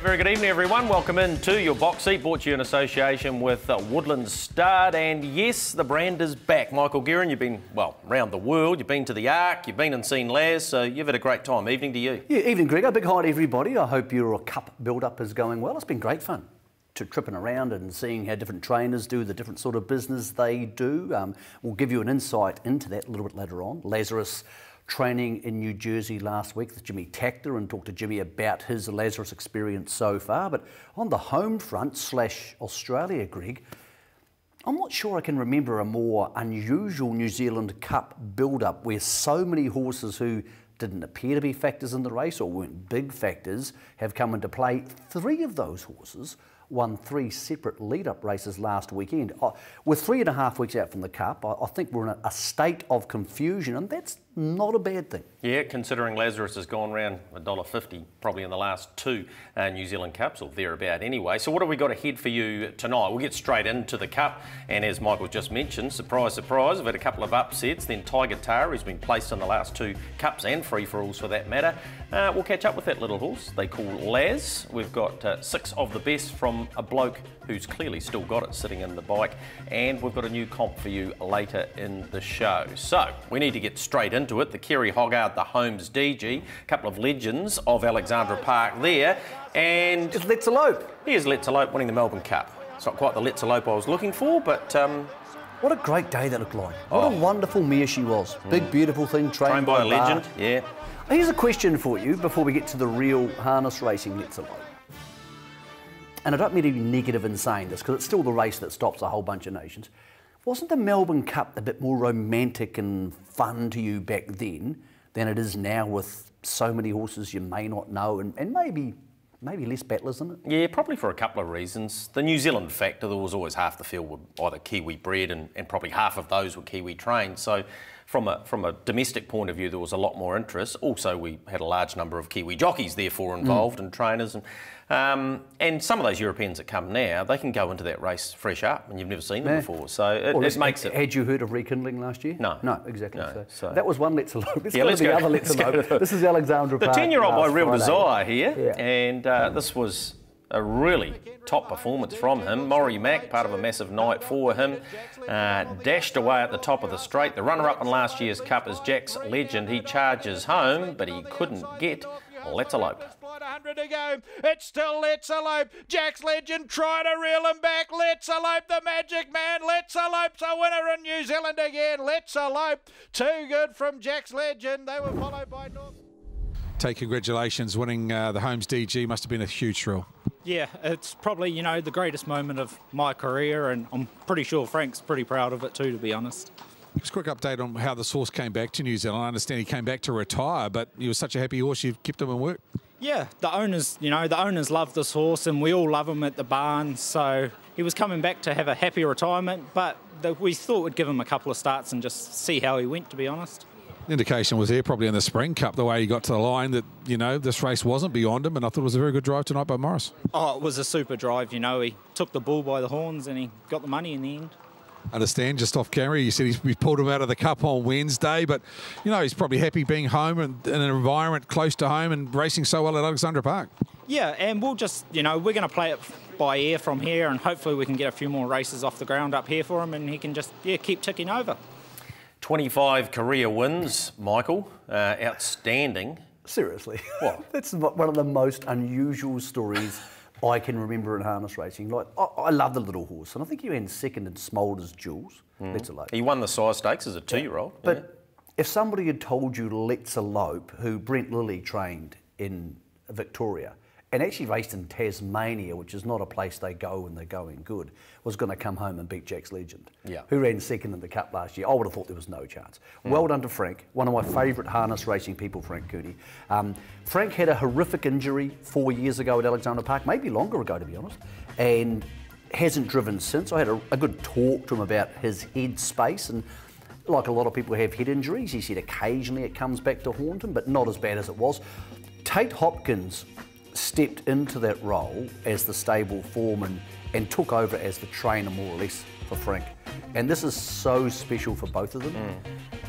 very good evening, everyone. Welcome into your box seat, brought to you in association with Woodland Stud. And yes, the brand is back. Michael Guerin, you've been, well, around the world. You've been to the Ark, you've been and seen Laz, so you've had a great time. Evening to you. Yeah, evening, Greg. A big hi to everybody. I hope your cup build-up is going well. It's been great fun. Tripping around and seeing how different trainers do the different sort of business they do. We'll give you an insight into that a little bit later on. Lazarus training in New Jersey last week with Jimmy Takter, and talk to Jimmy about his Lazarus experience so far. But on the home front / Australia, Greg, I'm not sure I can remember a more unusual New Zealand Cup build-up where so many horses who didn't appear to be factors in the race or weren't big factors have come into play. 3 of those horses won 3 separate lead-up races last weekend. With 3.5 weeks out from the Cup, I think we're in a state of confusion, and that's not a bad thing. Yeah, considering Lazarus has gone round $1.50 probably in the last 2 New Zealand Cups, or thereabout anyway. So what have we got ahead for you tonight? We'll get straight into the Cup, and as Michael just mentioned, surprise, surprise, we've had a couple of upsets. Then Takter, who's been placed in the last 2 Cups and free-for-alls for that matter. We'll catch up with that little horse they call Laz. We've got 6 of the best from a bloke who's clearly still got it sitting in the bike, and we've got a new comp for you later in the show. So we need to get straight into it. The Kerry Hoggard, the Holmes DG, a couple of legends of Alexandra Park there, and It's Let's Elope. Here's Let's Elope winning the Melbourne Cup. It's not quite the Let's Elope I was looking for, but what a great day that looked like. What a wonderful mare she was. Big, beautiful thing, trained by a legend. Yeah. Here's a question for you before we get to the real harness racing Let's Elope. And I don't mean to be negative in saying this, because it's still the race that stops a whole bunch of nations. Wasn't the Melbourne Cup a bit more romantic and fun to you back then than it is now, with so many horses you may not know, and maybe less battlers in it? Yeah, probably for a couple of reasons. The New Zealand factor, there was always half the field were either Kiwi bred, and probably half of those were Kiwi trained. So from a domestic point of view, there was a lot more interest. Also, we had a large number of Kiwi jockeys therefore involved, and trainers, and some of those Europeans that come now, they can go into that race fresh up, and you've never seen them before. So it makes it. Had you heard of rekindling last year? No. No, exactly. No, so that was one Let's Elope. Yeah, let's go. The other Let's Elope. This is Alexandra Park. The 10-year-old by Real Friday. Desire here, Yeah. and this was a really top performance from him. Maury Mack, part of a massive night for him, dashed away at the top of the straight. The runner-up in last year's Cup is Jack's Legend. He charges home, but he couldn't get Let's Elope. 100 to go. It's still Let's Elope. Jack's Legend try to reel him back. Let's Elope, the magic man. Let's Elope's a winner in New Zealand again. Let's Elope. Too good from Jack's Legend. They were followed by North. Tay, congratulations. Winning the Holmes DG must have been a huge thrill. Yeah, it's probably, you know, the greatest moment of my career, and I'm pretty sure Frank's pretty proud of it too, to be honest. Just a quick update on how this horse came back to New Zealand. I understand he came back to retire, but he was such a happy horse, you've kept him in work. Yeah, the owners love this horse, and we all love him at the barn, so he was coming back to have a happy retirement, but we thought we'd give him a couple of starts and just see how he went, to be honest. The indication was there probably in the Spring Cup, the way he got to the line, that, you know, this race wasn't beyond him, and I thought it was a very good drive tonight by Morris. Oh, it was a super drive, you know. He took the bull by the horns and he got the money in the end. Understand, just off camera, you said we pulled him out of the Cup on Wednesday, but, you know, he's probably happy being home and in an environment close to home and racing so well at Alexandra Park. Yeah, and we'll just, you know, we're going to play it by ear from here, and hopefully we can get a few more races off the ground up here for him, and he can just, yeah, keep ticking over. 25 career wins, Michael. Outstanding. Seriously. What? That's one of the most unusual stories I can remember in harness racing. Like, I love the little horse, and I think he ran second in Smolder's Jewels. Let's Elope. He won the size stakes as a 2-year-old. But if somebody had told you Let's Elope, who Brent Lilly trained in Victoria, and actually raced in Tasmania, which is not a place they go when they're going good, was going to come home and beat Jack's Legend, who ran second in the Cup last year, I would have thought there was no chance. Well done to Frank, one of my favourite harness racing people, Frank Cooney. Frank had a horrific injury 4 years ago at Alexandra Park, maybe longer ago to be honest, and hasn't driven since. I had a good talk to him about his head space, and like a lot of people who have head injuries, he said occasionally it comes back to haunt him, but not as bad as it was. Tate Hopkins stepped into that role as the stable foreman and took over as the trainer more or less for Frank. And this is so special for both of them.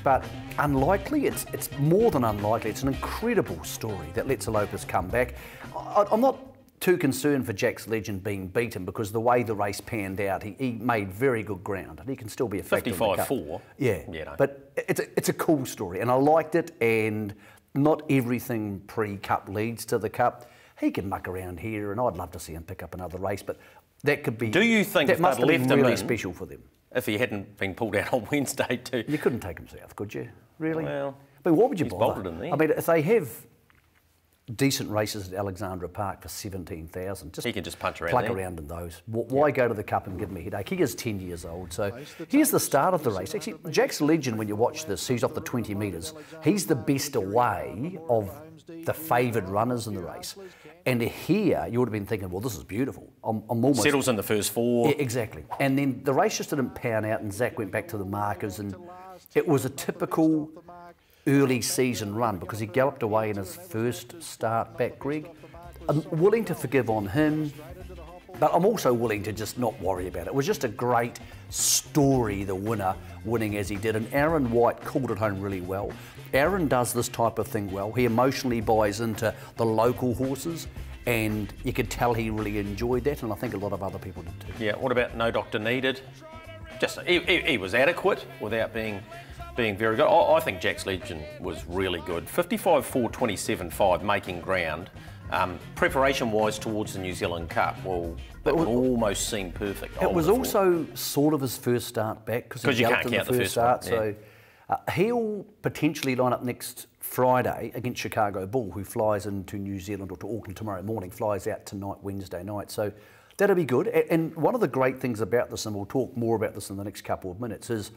But unlikely, it's more than unlikely, it's an incredible story that Let's Elope has come back. I'm not too concerned for Jack's Legend being beaten because the way the race panned out, he made very good ground and he can still be effective. 55-4. Yeah, no. But it's a cool story and I liked it, and not everything pre-Cup leads to the Cup. He can muck around here and I'd love to see him pick up another race, but that could be... Do you think that must have been left him really in, special for them? if he hadn't been pulled out on Wednesday too? You couldn't take him south, could you? Really? Well, but what would you he's bother? bolted in there. I mean, if they have decent races at Alexandra Park for 17,000, just he can just punch around plug there. around in those. Why go to the Cup and give him a headache? He is 10 years old, so here's the start of the race. Actually, Jack's Legend, when you watch this, he's off the 20 metres. He's the best away of the favoured runners in the race. And here, you would have been thinking, well, this is beautiful. I'm almost... Settles in the first 4. Yeah, exactly. And then the race just didn't pan out and Zach went back to the markers, and it was a typical early season run because he galloped away in his first start back, Greg. I'm willing to forgive on him, but I'm also willing to just not worry about it. It was just a great story, the winner winning as he did, and Aaron White called it home really well. Aaron does this type of thing well. He emotionally buys into the local horses, and you could tell he really enjoyed that, and I think a lot of other people did too. Yeah, what about No Doctor Needed? Just he was adequate without being very good. I think Jack's Legend was really good. 55-4, 27-5, making ground. Preparation-wise towards the New Zealand Cup, well, that would almost seem perfect. It was also sort of his first start back because he galloped in the first start. One, yeah. So he'll potentially line up next Friday against Chicago Bull, who flies into New Zealand or to Auckland tomorrow morning, flies out tonight, Wednesday night. So that'll be good. And one of the great things about this, and we'll talk more about this in the next couple of minutes, is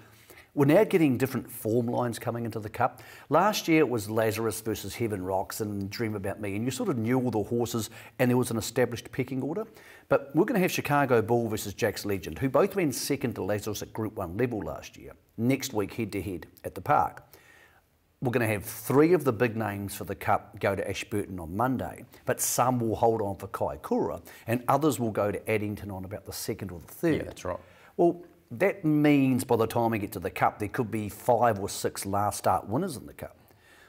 we're now getting different form lines coming into the Cup. Last year it was Lazarus versus Heaven Rocks and Dream About Me, and you sort of knew all the horses and there was an established pecking order. But we're going to have Chicago Bull versus Jack's Legend, who both ran second to Lazarus at Group 1 level last year, next week head-to-head at the Park. We're going to have 3 of the big names for the Cup go to Ashburton on Monday, but some will hold on for Kaikoura, and others will go to Addington on about the 2nd or the 3rd. Yeah, that's right. Well, that means by the time we get to the Cup, there could be 5 or 6 last start winners in the Cup.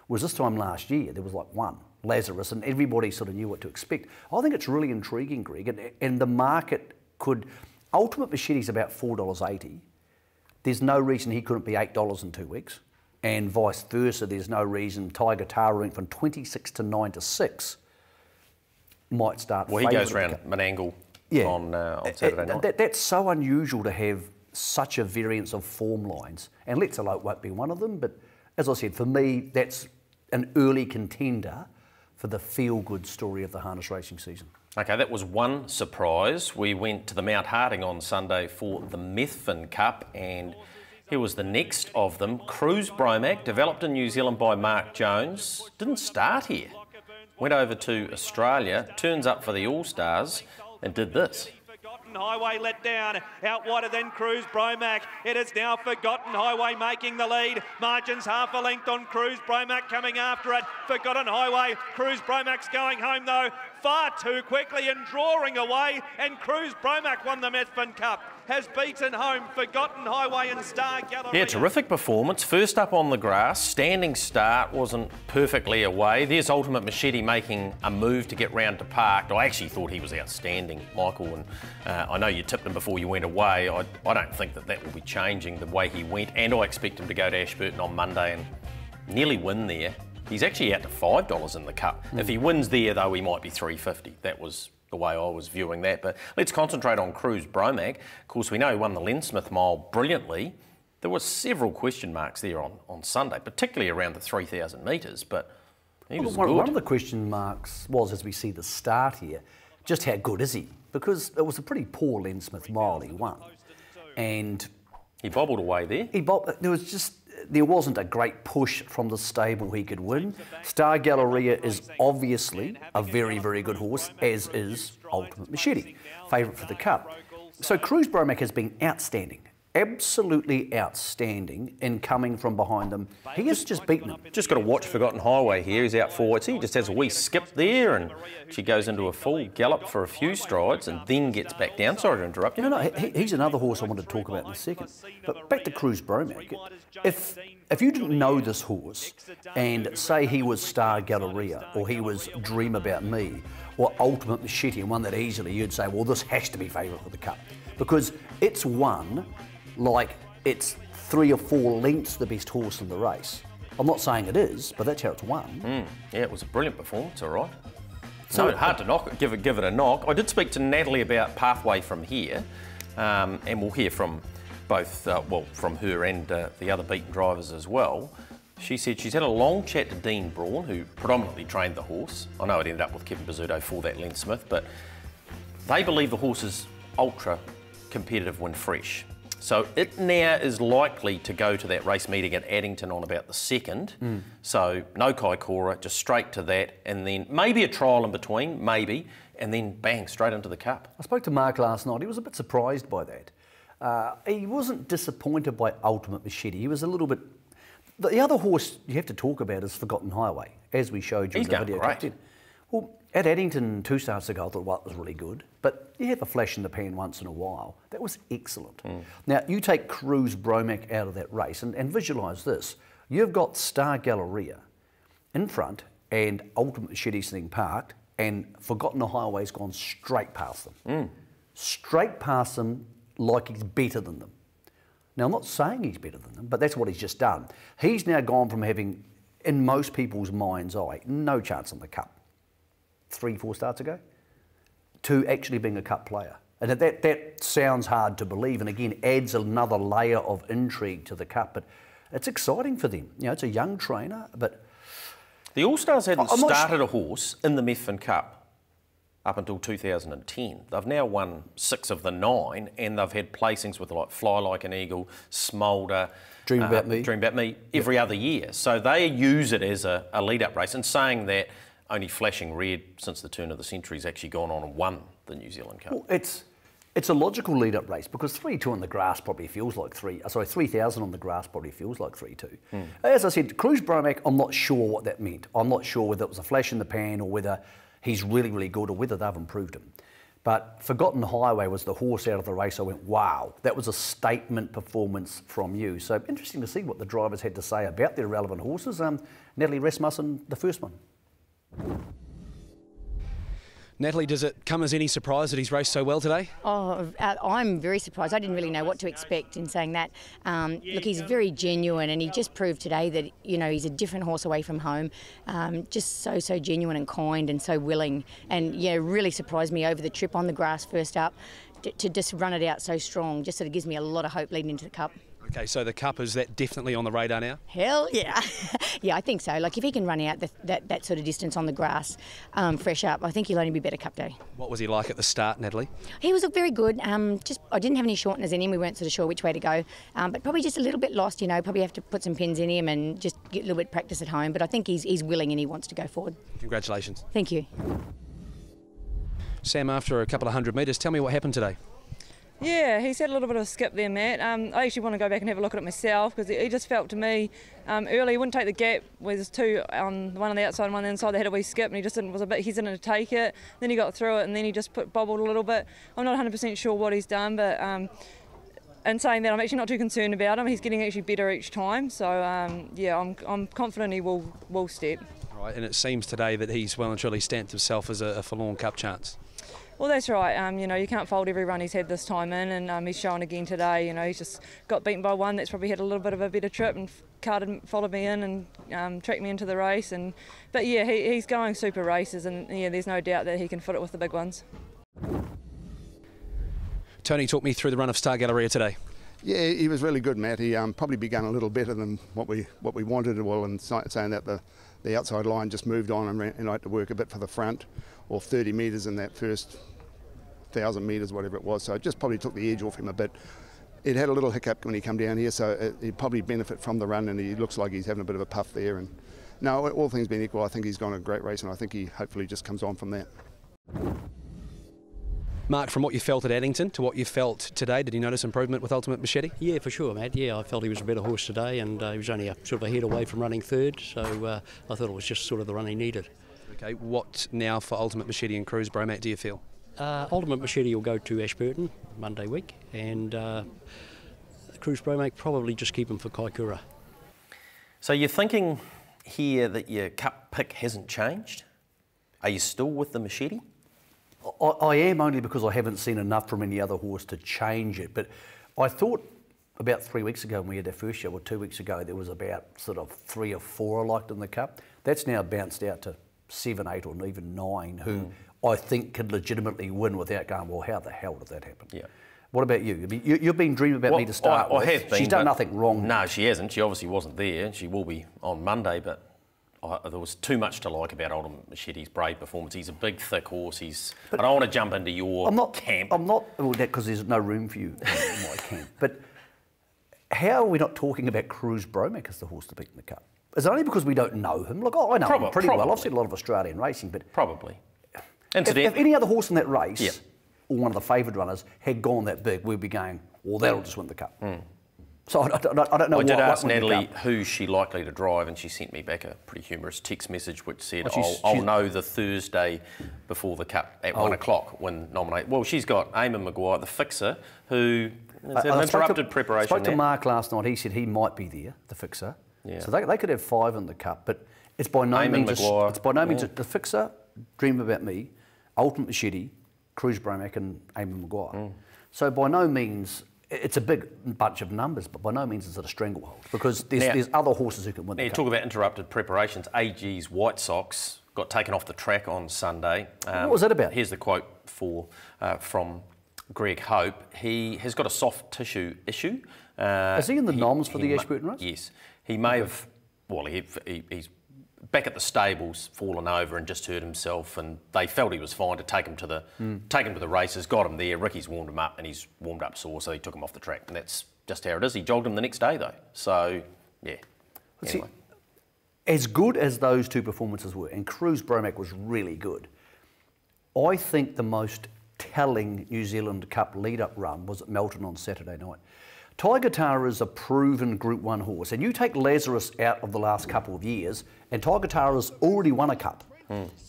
Whereas this time last year, there was like 1, Lazarus, and everybody sort of knew what to expect. I think it's really intriguing, Greg, and the market could... Ultimate Machete's about $4.80. There's no reason he couldn't be $8 in 2 weeks, and vice versa. There's no reason Tiger Tara went from 26 to 9 to 6 might start. Well, he goes around Menangle on Saturday night. That's so unusual to have such a variance of form lines, and Let's Elope won't be one of them, but as I said, for me, that's an early contender for the feel-good story of the harness racing season. Okay, that was one surprise. We went to the Mount Harding on Sunday for the Methven Cup, and here was the next of them. Cruise Bromac, developed in New Zealand by Mark Jones, didn't start here. Went over to Australia, turns up for the All-Stars, and did this. Highway let down, out wider than Cruise Bromac. It is now Forgotten Highway making the lead. Margins half a length on Cruise Bromac coming after it. Forgotten Highway, Cruise Bromac's going home though, far too quickly and drawing away, and Cruise Bromac won the Methven Cup. Has beaten home Forgotten Highway and Star Gallery. Yeah, terrific performance. First up on the grass, standing start, wasn't perfectly away. There's Ultimate Machete making a move to get round to Park. I actually thought he was outstanding, Michael, and I know you tipped him before you went away. I don't think that will be changing the way he went, and I expect him to go to Ashburton on Monday and nearly win there. He's actually out to $5 in the Cup. If he wins there, though, he might be $3.50. That was the way I was viewing that. But let's concentrate on Cruise Bromac. Of course, we know he won the Lensmith Mile brilliantly. There were several question marks there on Sunday, particularly around the 3,000 metres, but he was good. One of the question marks was, as we see the start here, just how good is he? Because it was a pretty poor Lensmith Mile he won. And he bobbled away there. There wasn't a great push from the stable he could win. Star Galleria is obviously a very, very good horse, as is Ultimate Machete, favourite for the Cup. So Cruise Bromac has been outstanding, absolutely outstanding in coming from behind them. He has just beaten them. Just got to watch Forgotten Highway here. He's out forwards. He just has a wee skip there, and she goes into a full gallop for a few strides and then gets back down. Sorry to interrupt you. No, he's another horse I wanted to talk about in a second. But back to Cruise Bromac. If you didn't know this horse and say he was Star Galleria or he was Dream About Me or Ultimate Machete, and one that easily you'd say, well, this has to be favourite for the Cup. Because it's won like it's 3 or 4 lengths the best horse in the race. I'm not saying it is, but that's how it's won. Yeah, it was a brilliant performance, all right. So hard to knock it, give it a knock. I did speak to Natalie about Pathway from here, and we'll hear from both, well, from her and the other beaten drivers as well. She said she's had a long chat to Dean Braun, who predominantly trained the horse. I know it ended up with Kevin Bizzuto for that Len Smith, but they believe the horse is ultra competitive when fresh. So it now is likely to go to that race meeting at Addington on about the 2nd. So no Kaikoura, just straight to that, and then maybe a trial in between, maybe, and then bang, straight into the Cup. I spoke to Mark last night. He was a bit surprised by that. He wasn't disappointed by Ultimate Machete. He was a little bit... The other horse you have to talk about is Forgotten Highway, as we showed you in the video. He's going great. Well, at Addington 2 starts ago, I thought, well, it was really good. But you have a flash in the pan once in a while. That was excellent. Now, you take Cruz Bromac out of that race and visualise this. You've got Star Galleria in front and Ultimate Machete sitting parked, and Forgotten Highway's gone straight past them. Straight past them like he's better than them. Now, I'm not saying he's better than them, but that's what he's just done. He's now gone from having, in most people's mind's eye, no chance in the Cup 3, 4 starts ago, to actually being a Cup player. And that sounds hard to believe, and again, adds another layer of intrigue to the Cup, but it's exciting for them. You know, it's a young trainer, but... The All-Stars hadn't started a horse in the Methven Cup up until 2010. They've now won 6 of the 9, and they've had placings with like Fly Like an Eagle, Smolder, Dream About Me, every other year. So they use it as a lead-up race, and saying that only Flashing Red since the turn of the century has actually gone on and won the New Zealand Cup. Well, it's a logical lead-up race because 3-2 on the grass probably feels like 3,000 on the grass probably feels like 3-2. As I said, Cruz Bromac, I'm not sure what that meant. I'm not sure whether it was a flash in the pan or whether he's really, really good or whether they've improved him. But Forgotten Highway was the horse out of the race. I went, wow, that was a statement performance from you. So interesting to see what the drivers had to say about their relevant horses. Natalie Rasmussen, the first one. Natalie, does it come as any surprise that he's raced so well today? Oh, I'm very surprised. I didn't really know what to expect in saying that. Look, he's very genuine, and he just proved today that, you know, he's a different horse away from home. Just so genuine and kind and so willing. And, yeah, really surprised me over the trip on the grass first up to just run it out so strong. Just sort of gives me a lot of hope leading into the Cup. Okay, so the Cup, is that definitely on the radar now? Hell yeah. Yeah, I think so. Like, if he can run out that sort of distance on the grass, fresh up, I think he'll only be better Cup day. What was he like at the start, Natalie? He was very good. I didn't have any shorteners in him. We weren't sort of sure which way to go. But probably just a little bit lost, you know. Probably have to put some pins in him and just get a little bit of practice at home. But I think he's willing and he wants to go forward. Congratulations. Thank you. Sam, after a couple of 100 metres, tell me what happened today. Yeah, he's had a little bit of a skip there, Matt. I actually want to go back and have a look at it myself because he just felt to me early he wouldn't take the gap where there's 2 on one on the outside and one on the inside. They had a wee skip and he just was a bit hesitant to take it. Then he got through it and then he just bobbled a little bit. I'm not 100% sure what he's done, but in saying that, I'm actually not too concerned about him. He's getting actually better each time, so yeah, I'm confident he will step. Right, and it seems today that he's well and truly stamped himself as a forlorn Cup chance. Well, that's right. You know, you can't fold every run he's had this time in, and he's shown again today. You know, he's just got beaten by one that's probably had a little bit of a better trip and followed me in and tracked me into the race. But yeah, he's going super races, and yeah, there's no doubt that he can foot it with the big ones. Tony, talk me through the run of Star Galleria today. Yeah, he was really good, Matt. He probably begun a little better than what we wanted. Well, and saying that the outside line just moved on and I had to work a bit for the front, or 30 metres in that first 1,000 metres, whatever it was. So it just probably took the edge off him a bit. It had a little hiccup when he come down here, so he'd probably benefit from the run, and he looks like he's having a bit of a puff there. And no, all things being equal, I think he's gone a great race, and I think he hopefully just comes on from that. Mark, from what you felt at Addington to what you felt today, did you notice improvement with Ultimate Machete? Yeah, for sure, Matt. Yeah, I felt he was a better horse today, and he was only sort of a head away from running third, so I thought it was just sort of the run he needed. Okay, what now for Ultimate Machete and Cruz Bromac, do you feel? Ultimate Machete will go to Ashburton Monday week, and Cruz Bromac probably just keep him for Kaikoura. So you're thinking here that your Cup pick hasn't changed? Are you still with the Machete? I am, only because I haven't seen enough from any other horse to change it. But I thought about 3 weeks ago when we had our first show, or 2 weeks ago, there was about sort of 3 or 4 I liked in the Cup. That's now bounced out to 7, 8 or even 9 who I think could legitimately win without going, well, how the hell did that happen? Yeah. What about you? I mean, you've been dreaming about me to start with. I have been. She's done nothing wrong. No, she hasn't. She obviously wasn't there. She will be on Monday, but there was too much to like about Ultimate Machete's brave performance. He's a big, thick horse. I don't want to jump into your camp. I'm not, well, because there's no room for you in my camp. But how are we not talking about Cruz Bromack as the horse to beat in the Cup? Is it only because we don't know him? Look, I know him pretty well. I've seen a lot of Australian racing, but... Probably. If any other horse in that race, or one of the favoured runners, had gone that big, we'd be going, well, that'll just win the Cup. So I don't know. I did ask Natalie who's she likely to drive, and she sent me back a pretty humorous text message which said, I'll know the Thursday before the Cup at 1 o'clock when nominated. Well, she's got Eamon Maguire, the fixer, who has had an interrupted preparation. I spoke to Mark last night. He said he might be there, the fixer. Yeah. So they could have 5 in the Cup, but it's by no means the fixer, Dream About Me, Ultimate Machete, Cruz Bromack and Eamon Maguire. So by no means... It's a big bunch of numbers, but by no means is it a stranglehold, because there's other horses who can win the Cup. Talk about interrupted preparations. AG's White Sox got taken off the track on Sunday. What was that about? Here's the quote from Greg Hope. He has got a soft tissue issue. Is he in the noms for the Ashburton race? Yes. He may have... Well, he's back at the stables, fallen over and just hurt himself, and they felt he was fine to take him to the races, got him there. Ricky's warmed him up, and he's warmed up sore, so he took him off the track, and that's just how it is. He jogged him the next day, though. So, yeah. Anyway. See, as good as those 2 performances were, and Cruz Bromack was really good, I think the most telling New Zealand Cup lead-up run was at Melton on Saturday night. Takter is a proven Group 1 horse, and you take Lazarus out of the last couple of years, and Takter's already won a Cup.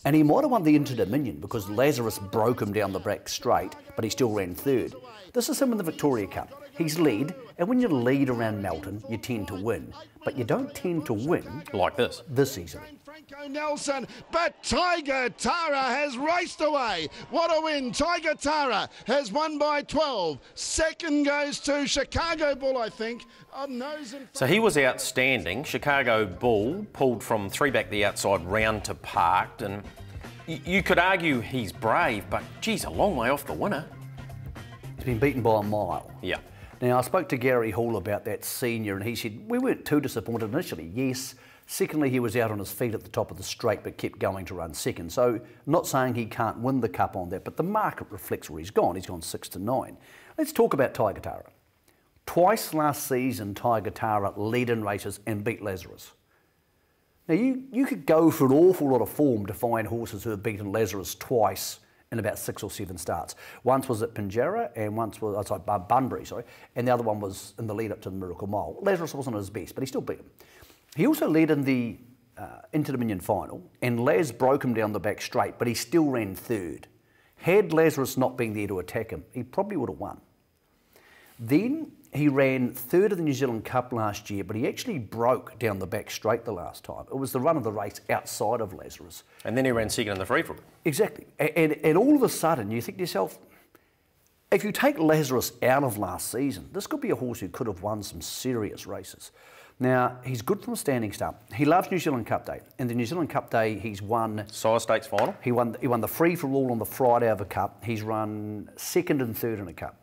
And he might have won the Inter-Dominion because Lazarus broke him down the back straight, but he still ran 3rd. This is him in the Victoria Cup. He's led, and when you lead around Melton, you tend to win. But you don't tend to win like this easily. Nelson, but Takter has raced away. What a win. Takter has won by 12. Second goes to Chicago Bull, I think. So he was outstanding. Chicago Bull pulled from 3 back the outside round to parked, and you could argue he's brave, but geez, a long way off the winner. He's been beaten by a mile. Yeah. Now, I spoke to Gary Hall about that senior, and he said, we weren't too disappointed initially, yes. Secondly, he was out on his feet at the top of the straight, but kept going to run second. So, not saying he can't win the Cup on that, but the market reflects where he's gone. He's gone 6 to 9. Let's talk about Takter. Twice last season, Takter led in races and beat Lazarus. Now, you could go for an awful lot of form to find horses who have beaten Lazarus twice in about 6 or 7 starts. Once was at Pinjarra, and once was Bunbury, and the other one was in the lead up to the Miracle Mile. Lazarus wasn't at his best, but he still beat him. He also led in the Inter-Dominion final, and Laz broke him down the back straight, but he still ran 3rd. Had Lazarus not been there to attack him, he probably would have won. Then he ran 3rd of the New Zealand Cup last year, but he actually broke down the back straight the last time. It was the run of the race outside of Lazarus. And then he ran second in the free-for-all. Exactly. And all of a sudden, you think to yourself, if you take Lazarus out of last season, this could be a horse who could have won some serious races. Now, he's good from a standing start. He loves New Zealand Cup Day. In the New Zealand Cup Day, he's won... Sire Stakes final? He won the free-for-all on the Friday of a Cup. He's run 2nd and 3rd in a Cup.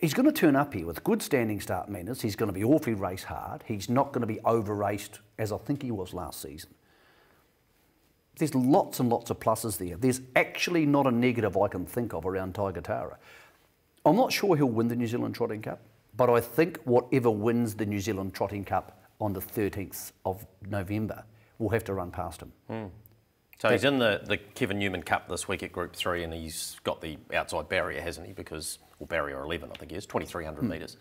He's going to turn up here with good standing start manners. He's going to be awfully race hard. He's not going to be over-raced, as I think he was last season. There's lots and lots of pluses there. There's actually not a negative I can think of around Takter. I'm not sure he'll win the New Zealand Trotting Cup, but I think whatever wins the New Zealand Trotting Cup on the 13th of November will have to run past him. So he's in the Kevin Newman Cup this week at Group 3, and he's got the outside barrier, hasn't he? Because, well, barrier 11, I think he is, 2,300 metres.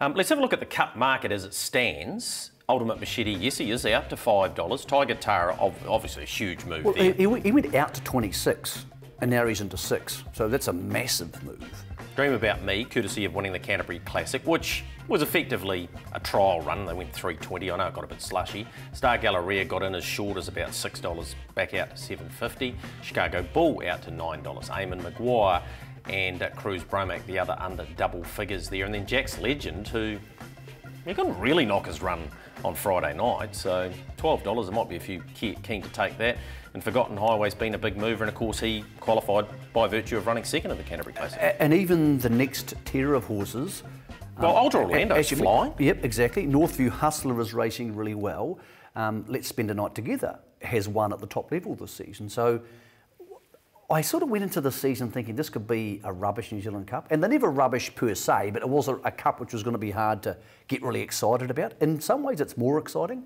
Let's have a look at the Cup market as it stands. Ultimate Machete, yes, he is out to $5. Takter, obviously a huge move there. He went out to 26, and now he's into 6. So that's a massive move. Dream About Me, courtesy of winning the Canterbury Classic, which was effectively a trial run. They went 3.20. I know it got a bit slushy. Star Galleria got in as short as about $6, back out to $7.50. Chicago Bull out to $9. Eamon Maguire and Cruz Bromack, the other under double figures there. And then Jack's Legend, who he couldn't really knock his run on Friday night, so $12, there might be a few keen to take that. And Forgotten Highway's been a big mover, and of course he qualified by virtue of running second in the Canterbury Classic. And even the next tier of horses. Well, Ultra Orlando's flying. Yep, exactly. Northview Hustler is racing really well. Let's Spend a Night Together has won at the top level this season. So I sort of went into the season thinking this could be a rubbish New Zealand Cup. And they're never rubbish per se, but it was a cup which was going to be hard to get really excited about. In some ways, it's more exciting.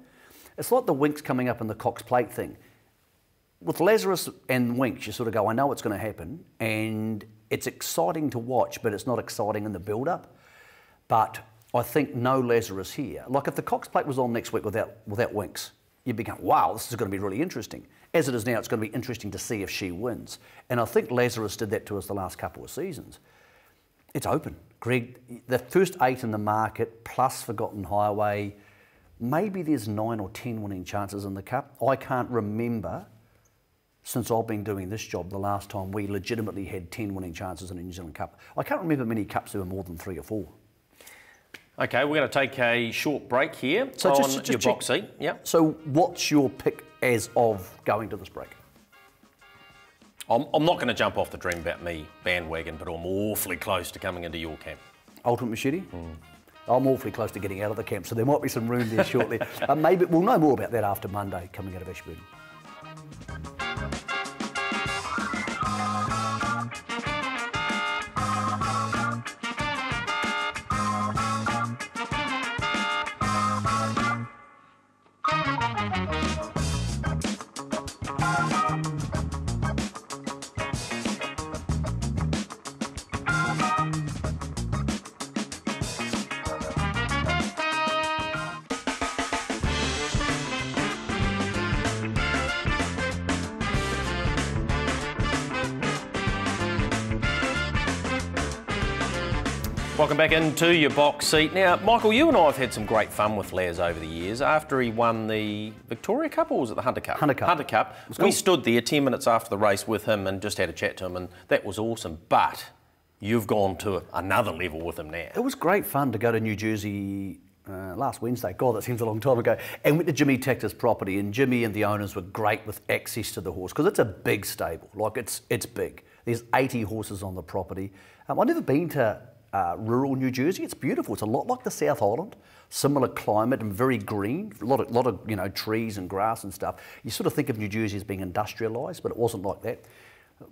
It's like the Winks coming up in the Cox Plate thing. With Lazarus and Winks, you sort of go, I know what's going to happen, and it's exciting to watch, but it's not exciting in the build-up. But I think no Lazarus here. Like if the Cox Plate was on next week without Winks, you'd be going, wow, this is going to be really interesting. As it is now, it's going to be interesting to see if she wins. And I think Lazarus did that to us the last couple of seasons. It's open. Greg, the first 8 in the market, plus Forgotten Highway, maybe there's 9 or 10 winning chances in the Cup. I can't remember, since I've been doing this job, the last time we legitimately had 10 winning chances in a New Zealand Cup. I can't remember many Cups there were more than 3 or 4. Okay, we're going to take a short break here on your box seat. Yep. So what's your pick as of going to this break? I'm not going to jump off the Dream About Me bandwagon, but I'm awfully close to coming into your camp. Ultimate Machete? I'm awfully close to getting out of the camp, so there might be some room there shortly. Maybe we'll know more about that after Monday, coming out of Ashburton. Welcome back into your box seat. Now, Michael, you and I have had some great fun with Laz over the years. After he won the Victoria Cup, or was it the Hunter Cup? Hunter Cup. Hunter Cup. We stood there 10 minutes after the race with him and just had a chat to him, and that was awesome. But you've gone to another level with him now. It was great fun to go to New Jersey last Wednesday. God, that seems a long time ago. And went to Jimmy Takter's property, and Jimmy and the owners were great with access to the horse, because it's a big stable. Like, it's big. There's 80 horses on the property. I've never been to rural New Jersey. It's beautiful. It's a lot like the South Island, similar climate and very green, a lot of trees and grass and stuff. You sort of think of New Jersey as being industrialised, but it wasn't like that.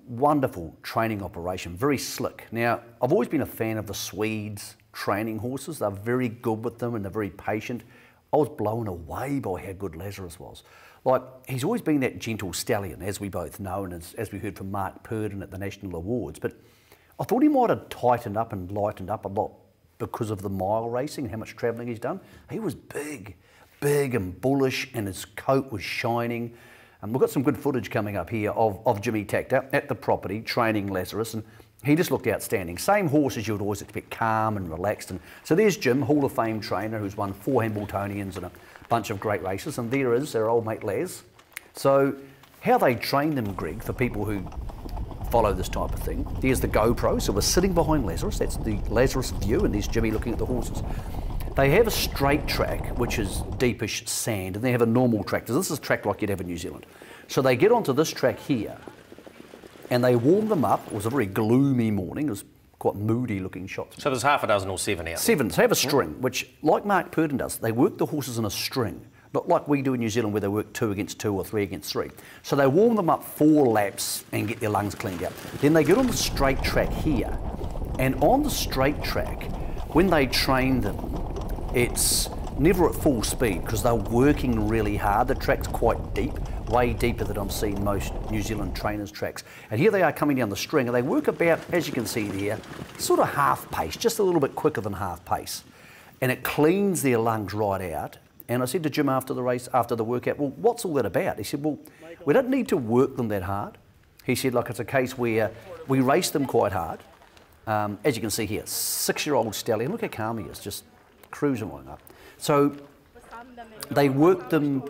Wonderful training operation, very slick. Now, I've always been a fan of the Swedes training horses. They're very good with them and they're very patient. I was blown away by how good Lazarus was. Like, he's always been that gentle stallion, as we both know, and as we heard from Mark Purdon at the National Awards, but I thought he might have tightened up and lightened up a lot because of the mile racing and how much travelling he's done. He was big and bullish, and his coat was shining. And we've got some good footage coming up here of Jimmy Takter at the property training Lazarus, and he just looked outstanding. Same horse as you would always expect, calm and relaxed. And so there's Jim, Hall of Fame trainer, who's won 4 Hambletonians and a bunch of great races, and there is their old mate Laz. So how they train them, Greg, for people who follow this type of thing. There's the GoPro, so we're sitting behind Lazarus, that's the Lazarus view, and there's Jimmy looking at the horses. They have a straight track, which is deepish sand, and they have a normal track. This is a track like you'd have in New Zealand. So they get onto this track here, and they warm them up. It was a very gloomy morning. It was quite moody looking shots. So there's half a dozen or 7 out there. 7, so they have a string, which, like Mark Purdon does, they work the horses in a string. Not like we do in New Zealand where they work 2 against 2 or 3 against 3. So they warm them up 4 laps and get their lungs cleaned out. Then they get on the straight track here. And on the straight track, when they train them, it's never at full speed because they're working really hard. The track's quite deep, way deeper than I've seen most New Zealand trainers' tracks. And here they are coming down the string, and they work about, as you can see there, sort of half pace, just a little bit quicker than half pace. And it cleans their lungs right out. And I said to Jim after the race, after the workout, well, what's all that about? He said, well, we don't need to work them that hard. He said, like, it's a case where we race them quite hard, As you can see here, 6-year-old stallion. Look how calm he is, just cruising along up. So they work them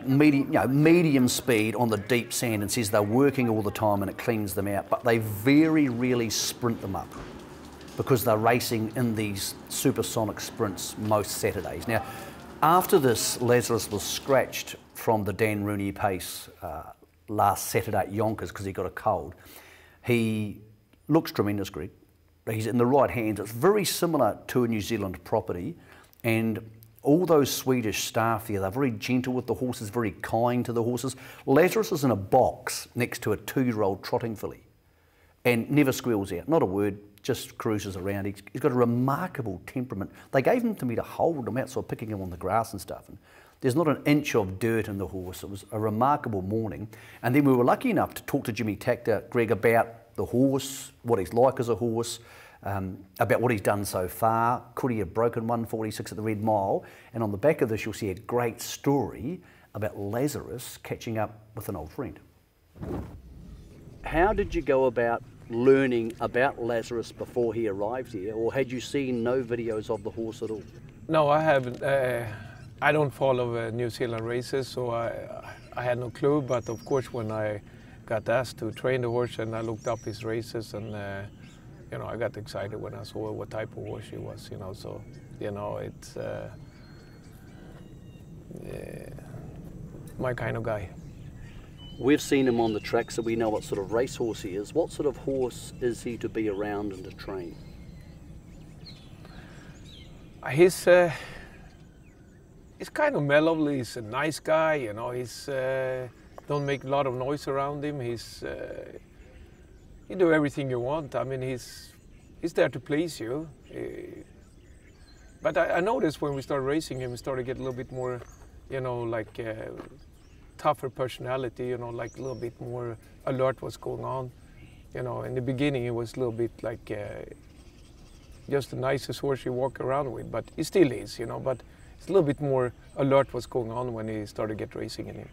medium speed on the deep sand, and says they're working all the time and it cleans them out, but they very rarely sprint them up because they're racing in these supersonic sprints most Saturdays. Now, after this, Lazarus was scratched from the Dan Rooney pace last Saturday at Yonkers because he got a cold. He looks tremendous, Greg. He's in the right hands. It's very similar to a New Zealand property, and all those Swedish staff there, they're very gentle with the horses, very kind to the horses. Lazarus is in a box next to a 2-year-old trotting filly and never squeals out, not a word, just cruises around. He's got a remarkable temperament. They gave him to me to hold him out, so I'm picking him on the grass and stuff. And there's not an inch of dirt in the horse. It was a remarkable morning. And then we were lucky enough to talk to Jimmy Takter, Greg, about the horse, what he's like as a horse, about what he's done so far. Could he have broken 146 at the Red Mile? And on the back of this, you'll see a great story about Lazarus catching up with an old friend. How did you go about learning about Lazarus before he arrived here, or had you seen no videos of the horse at all? No, I haven't. I don't follow New Zealand races, so I had no clue. But of course, when I got asked to train the horse and I looked up his races, and you know, I got excited when I saw what type of horse he was. You know, so you know, it's my kind of guy. We've seen him on the track, so we know what sort of racehorse he is. What sort of horse is he to be around and to train? He's kind of mellow. He's a nice guy, you know. He's don't make a lot of noise around him. He's he do everything you want. I mean, he's there to please you. But I noticed when we started racing him, he started to get a little bit more, you know, like tougher personality. You know, like a little bit more alert what's going on. You know, in the beginning, he was a little bit like just the nicest horse you walk around with, but he still is, you know. But it's a little bit more alert what's going on when he started to get racing in him.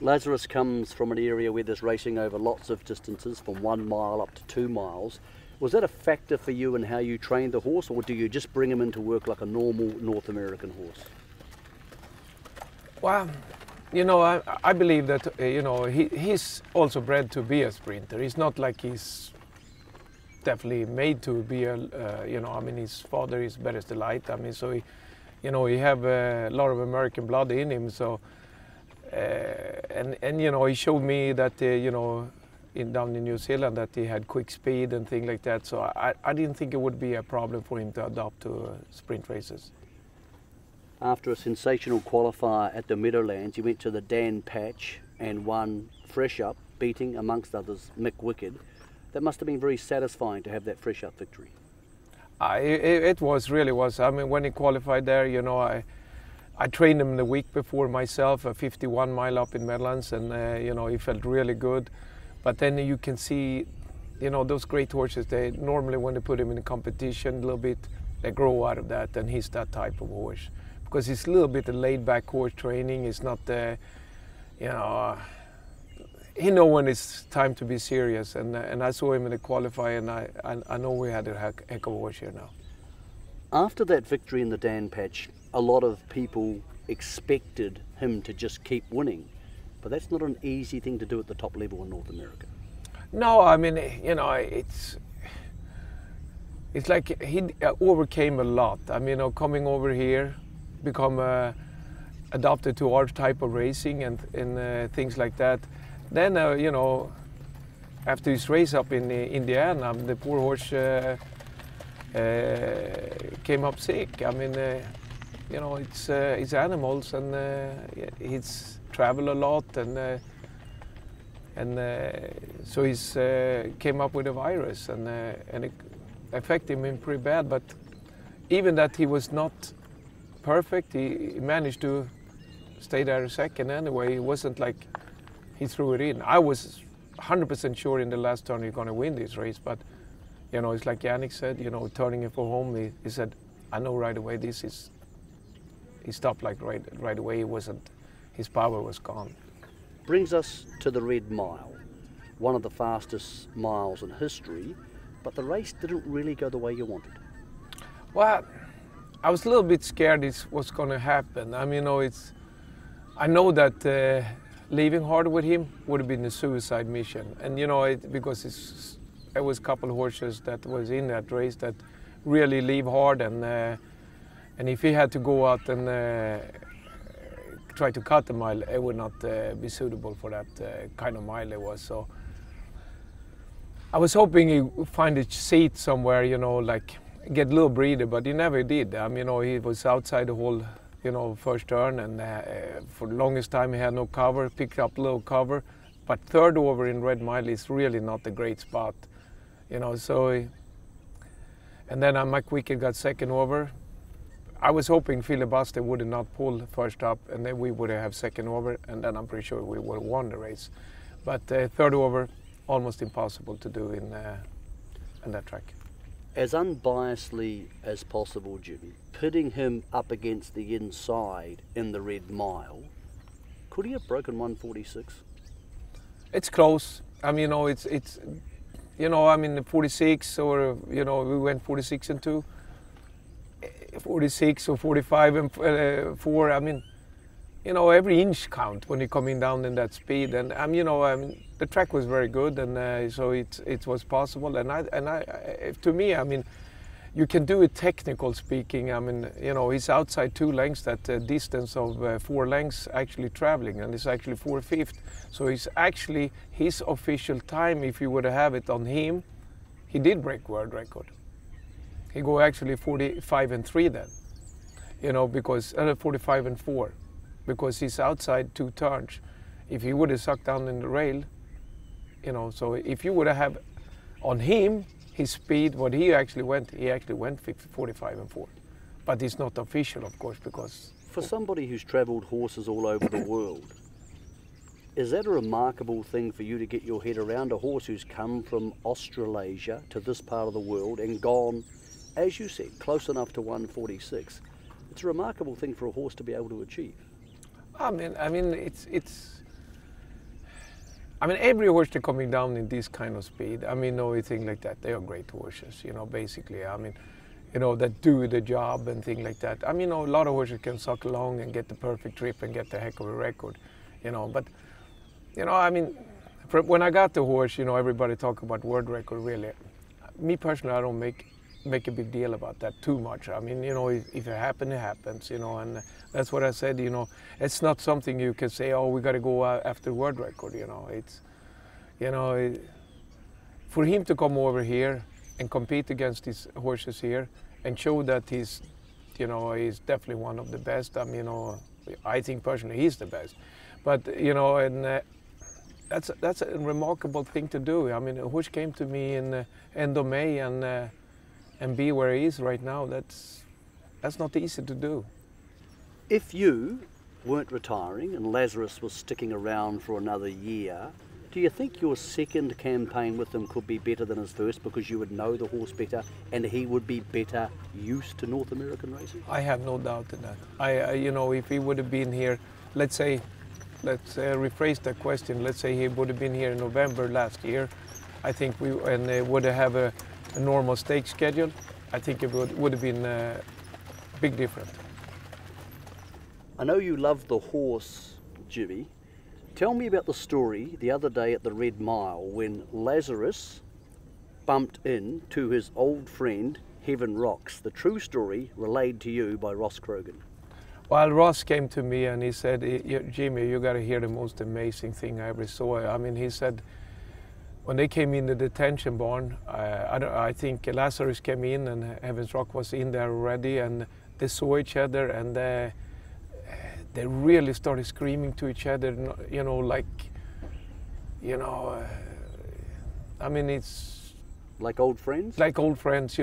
Lazarus comes from an area where there's racing over lots of distances, from 1 mile up to 2 miles. Was that a factor for you in how you trained the horse, or do you just bring him into work like a normal North American horse? Well, you know, I believe that, you know, he's also bred to be a sprinter. He's not like he's definitely made to be a, you know, I mean, his father is Beres Delight. I mean, so he, you know, he have a lot of American blood in him. So, and you know, he showed me that, you know, down in New Zealand that he had quick speed and things like that. So I didn't think it would be a problem for him to adapt to sprint races. After a sensational qualifier at the Meadowlands, you went to the Dan Patch and won fresh up, beating, amongst others, Mick Wicked. That must have been very satisfying to have that fresh up victory. It really was. I mean, when he qualified there, you know, I trained him the week before myself, a 51 mile up in Meadowlands, and you know, he felt really good. But then you can see, you know, those great horses, they normally, when they put him in a competition a little bit, they grow out of that, and he's that type of horse. Because he's a little bit a laid-back horse training. It's not, you know, he know when it's time to be serious. And I saw him in the qualifier, and I know we had a heck of a horse here now. After that victory in the Dan Patch, a lot of people expected him to just keep winning. But that's not an easy thing to do at the top level in North America. No, I mean, you know, it's like he overcame a lot. I mean, you know, coming over here, become adapted to our type of racing and things like that. Then, you know, after his race up in Indiana, the poor horse came up sick. I mean, you know, it's animals, and he's travel a lot, and so he's came up with a virus, and it affected him pretty bad. But even that he was not perfect, he managed to stay there a second anyway. It wasn't like he threw it in. I was 100% sure in the last turn he's going to win this race, but you know, it's like Yannick said, you know, turning it for home, he said, I know right away this is, he stopped like right away. It wasn't, his power was gone. Brings us to the Red Mile, one of the fastest miles in history. but the race didn't really go the way you wanted. Well, I was a little bit scared this was going to happen. I mean, I know that leaving hard with him would have been a suicide mission, and because there was a couple of horses that was in that race that really leave hard, and if he had to go out and try to cut the mile, it would not be suitable for that kind of mile it was. So I was hoping he would find a seat somewhere, like get a little breather, but he never did. He was outside the whole, first turn, and for the longest time he had no cover, picked up a little cover, but third over in Red Mile is really not a great spot, so. And then Mike Wicked got second over. I was hoping Filibuster would have not pulled first up, and then we would have second over, and then I'm pretty sure we would have won the race. But third over, almost impossible to do in that track. As unbiasedly as possible, Jimmy, pitting him up against the inside in the Red Mile, could he have broken 146? It's close. It's the 46, or we went 46 and 2. 46 or 45 and 4. Every inch count when you're coming down in that speed, and the track was very good, and so it was possible. And to me, you can do it technical speaking. He's outside 2 lengths, that distance of 4 lengths actually traveling, and it's actually 4/5. So it's actually his official time. If you would have it on him, he did break world record. He go actually 45 and 3 then, because 45 and 4, because he's outside 2 turns. If he would have sucked down in the rail, so if you would have on him his speed, what he actually went 45 and 4, but it's not official, of course, because for somebody who's travelled horses all over the world, is that a remarkable thing for you to get your head around? A horse who's come from Australasia to this part of the world and gone, as you said, close enough to 146. It's a remarkable thing for a horse to be able to achieve. Every horse that's coming down in this kind of speed, no anything like that. They are great horses, basically. That do the job and things like that. A lot of horses can suck along and get the perfect trip and get the heck of a record, But, when I got the horse, everybody talk about world record, really. Me personally, I don't make a big deal about that too much. If it happens, it happens, and that's what I said, it's not something you can say, oh, we got to go after world record, it's, for him to come over here and compete against these horses here and show that he's definitely one of the best. I think personally he's the best, but, that's a remarkable thing to do. A horse came to me in end of May and be where he is right now. That's not easy to do. If you weren't retiring and Lazarus was sticking around for another year, do you think your second campaign with him could be better than his first, because you would know the horse better and he would be better used to North American racing? I have no doubt in that. If he would have been here, let's rephrase that question. Let's say he would have been here in November last year. I think we would have a normal stake schedule. I think it would have been big different. I know you love the horse, Jimmy. Tell me about the story the other day at the Red Mile when Lazarus bumped in to his old friend Heaven Rocks. The true story relayed to you by Ross Krogan. Well, Ross came to me and he said, Jimmy, you got to hear the most amazing thing I ever saw. He said, when they came in the detention barn, I think Lazarus came in and Heaven's Rock was in there already, and they saw each other, and they really started screaming to each other, it's like old friends. Like old friends,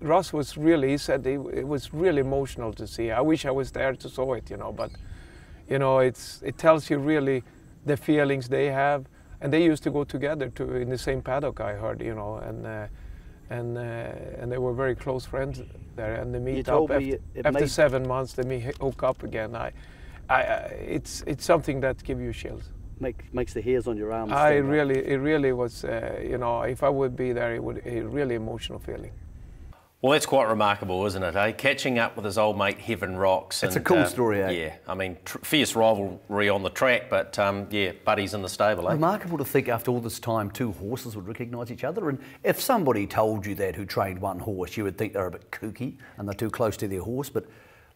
Ross was really, he said it was really emotional to see. I wish I was there to saw it, but it tells you really the feelings they have, and they used to go together in the same paddock, I heard, and they were very close friends there, and they meet up after 7 months. They hook up again. It's something that gives you chills. makes the hairs on your arms. It really was. You know, if I would be there, it would a really emotional feeling. Well, that's quite remarkable, isn't it, eh? Catching up with his old mate Heaven Rocks. It's a cool story, eh? Yeah, I mean, fierce rivalry on the track, but yeah, buddies in the stable, eh? Remarkable to think after all this time 2 horses would recognise each other, and if somebody told you that who trained one horse, you would think they're a bit kooky and they're too close to their horse, but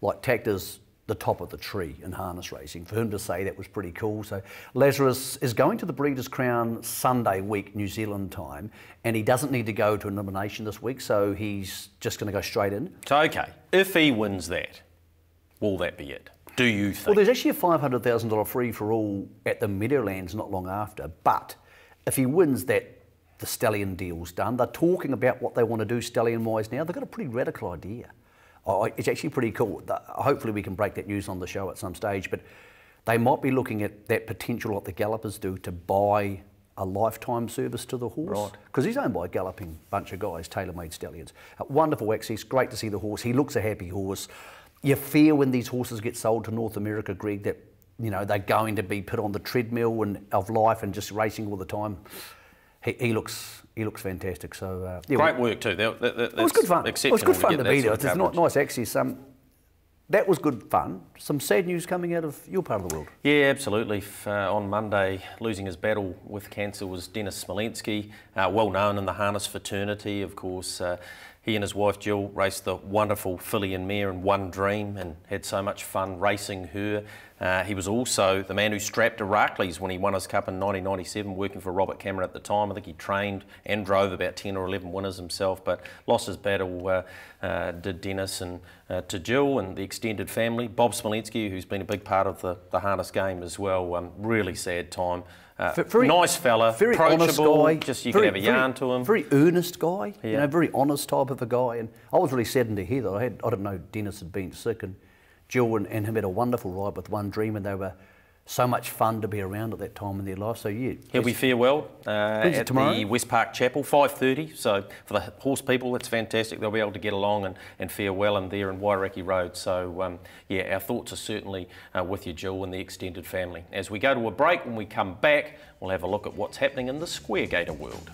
like Takter's the top of the tree in harness racing. For him to say that was pretty cool. So Lazarus is going to the Breeders' Crown Sunday week, New Zealand time, and he doesn't need to go to an elimination this week, so he's just going to go straight in. So, okay, if he wins that, will that be it? Do you think? Well, there's actually a $500,000 free-for-all at the Meadowlands not long after, but if he wins that, the stallion deal's done. They're talking about what they want to do stallion-wise now. They've got a pretty radical idea. It's actually pretty cool. Hopefully we can break that news on the show at some stage, but they might be looking at that potential like the Gallopers do to buy a lifetime service to the horse. Right. Because he's owned by a galloping bunch of guys, tailor-made stallions. Wonderful access, great to see the horse. He looks a happy horse. You fear when these horses get sold to North America, Greg, that they're going to be put on the treadmill of life and just racing all the time. He looks fantastic. So yeah, great work too. It was good fun. It was good fun to be there. It's not nice access. That was good fun. Some sad news coming out of your part of the world. Yeah, absolutely. On Monday, losing his battle with cancer was Dennis Malinsky, well known in the harness fraternity. Of course, he and his wife Jill raced the wonderful filly and mare in One Dream and had so much fun racing her. He was also the man who strapped Iraklis when he won his cup in 1997, working for Robert Cameron at the time. I think he trained and drove about 10 or 11 winners himself, but lost his battle, did Dennis, and to Jill and the extended family. Bob Smolenski, who's been a big part of the harness game as well. Really sad time. Very nice fella, very honest guy. Just you could have a yarn to him. Very earnest guy, yeah. Very honest type of a guy. And I was really saddened to hear that. I didn't know Dennis had been sick, and Jill and him had a wonderful ride with One Dream, and they were so much fun to be around at that time in their life. So yeah, he'll be farewell at tomorrow? the West Park Chapel, 5:30. So for the horse people, that's fantastic. They'll be able to get along and farewell him there in Wairaki Road. So yeah, our thoughts are certainly with you, Jill, and the extended family. As we go to a break, when we come back, we'll have a look at what's happening in the Square Gator world.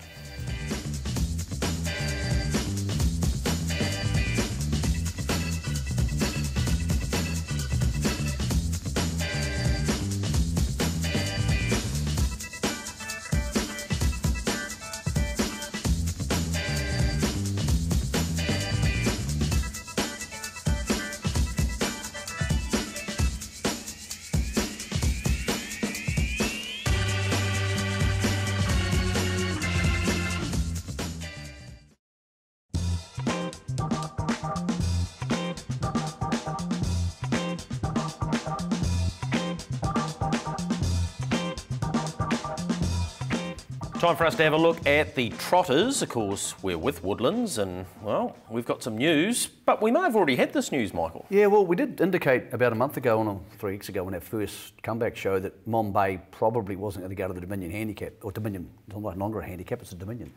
Time for us to have a look at the trotters. Of course, we're with Woodlands and, well, we've got some news, but we may have already had this news, Michael. Yeah, well, we did indicate about a month ago, or 3 weeks ago, on our first comeback show, that Mombay probably wasn't going to go to the Dominion handicap, or Dominion, it's no longer a handicap, it's a Dominion.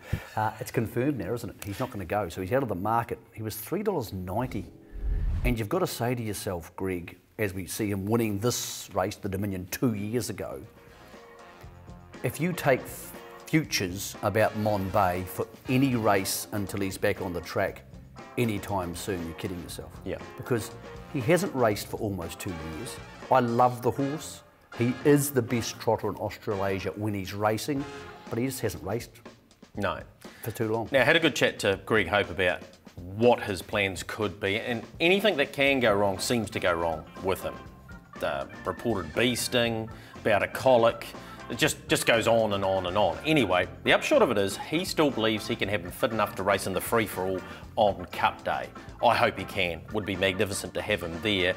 It's confirmed now, isn't it? He's not going to go, so he's out of the market. He was $3.90. And you've got to say to yourself, Greg, as we see him winning this race, the Dominion, 2 years ago, if you take futures about Mombay for any race until he's back on the track anytime soon, you're kidding yourself. Yeah. Because he hasn't raced for almost 2 years. I love the horse. He is the best trotter in Australasia when he's racing, but he just hasn't raced for too long. Now, I had a good chat to Greg Hope about what his plans could be, and anything that can go wrong seems to go wrong with him. The reported bee sting, bout of colic, it just goes on and on and on. Anyway, the upshot of it is he still believes he can have him fit enough to race in the free-for-all on Cup Day. I hope he can. Would be magnificent to have him there,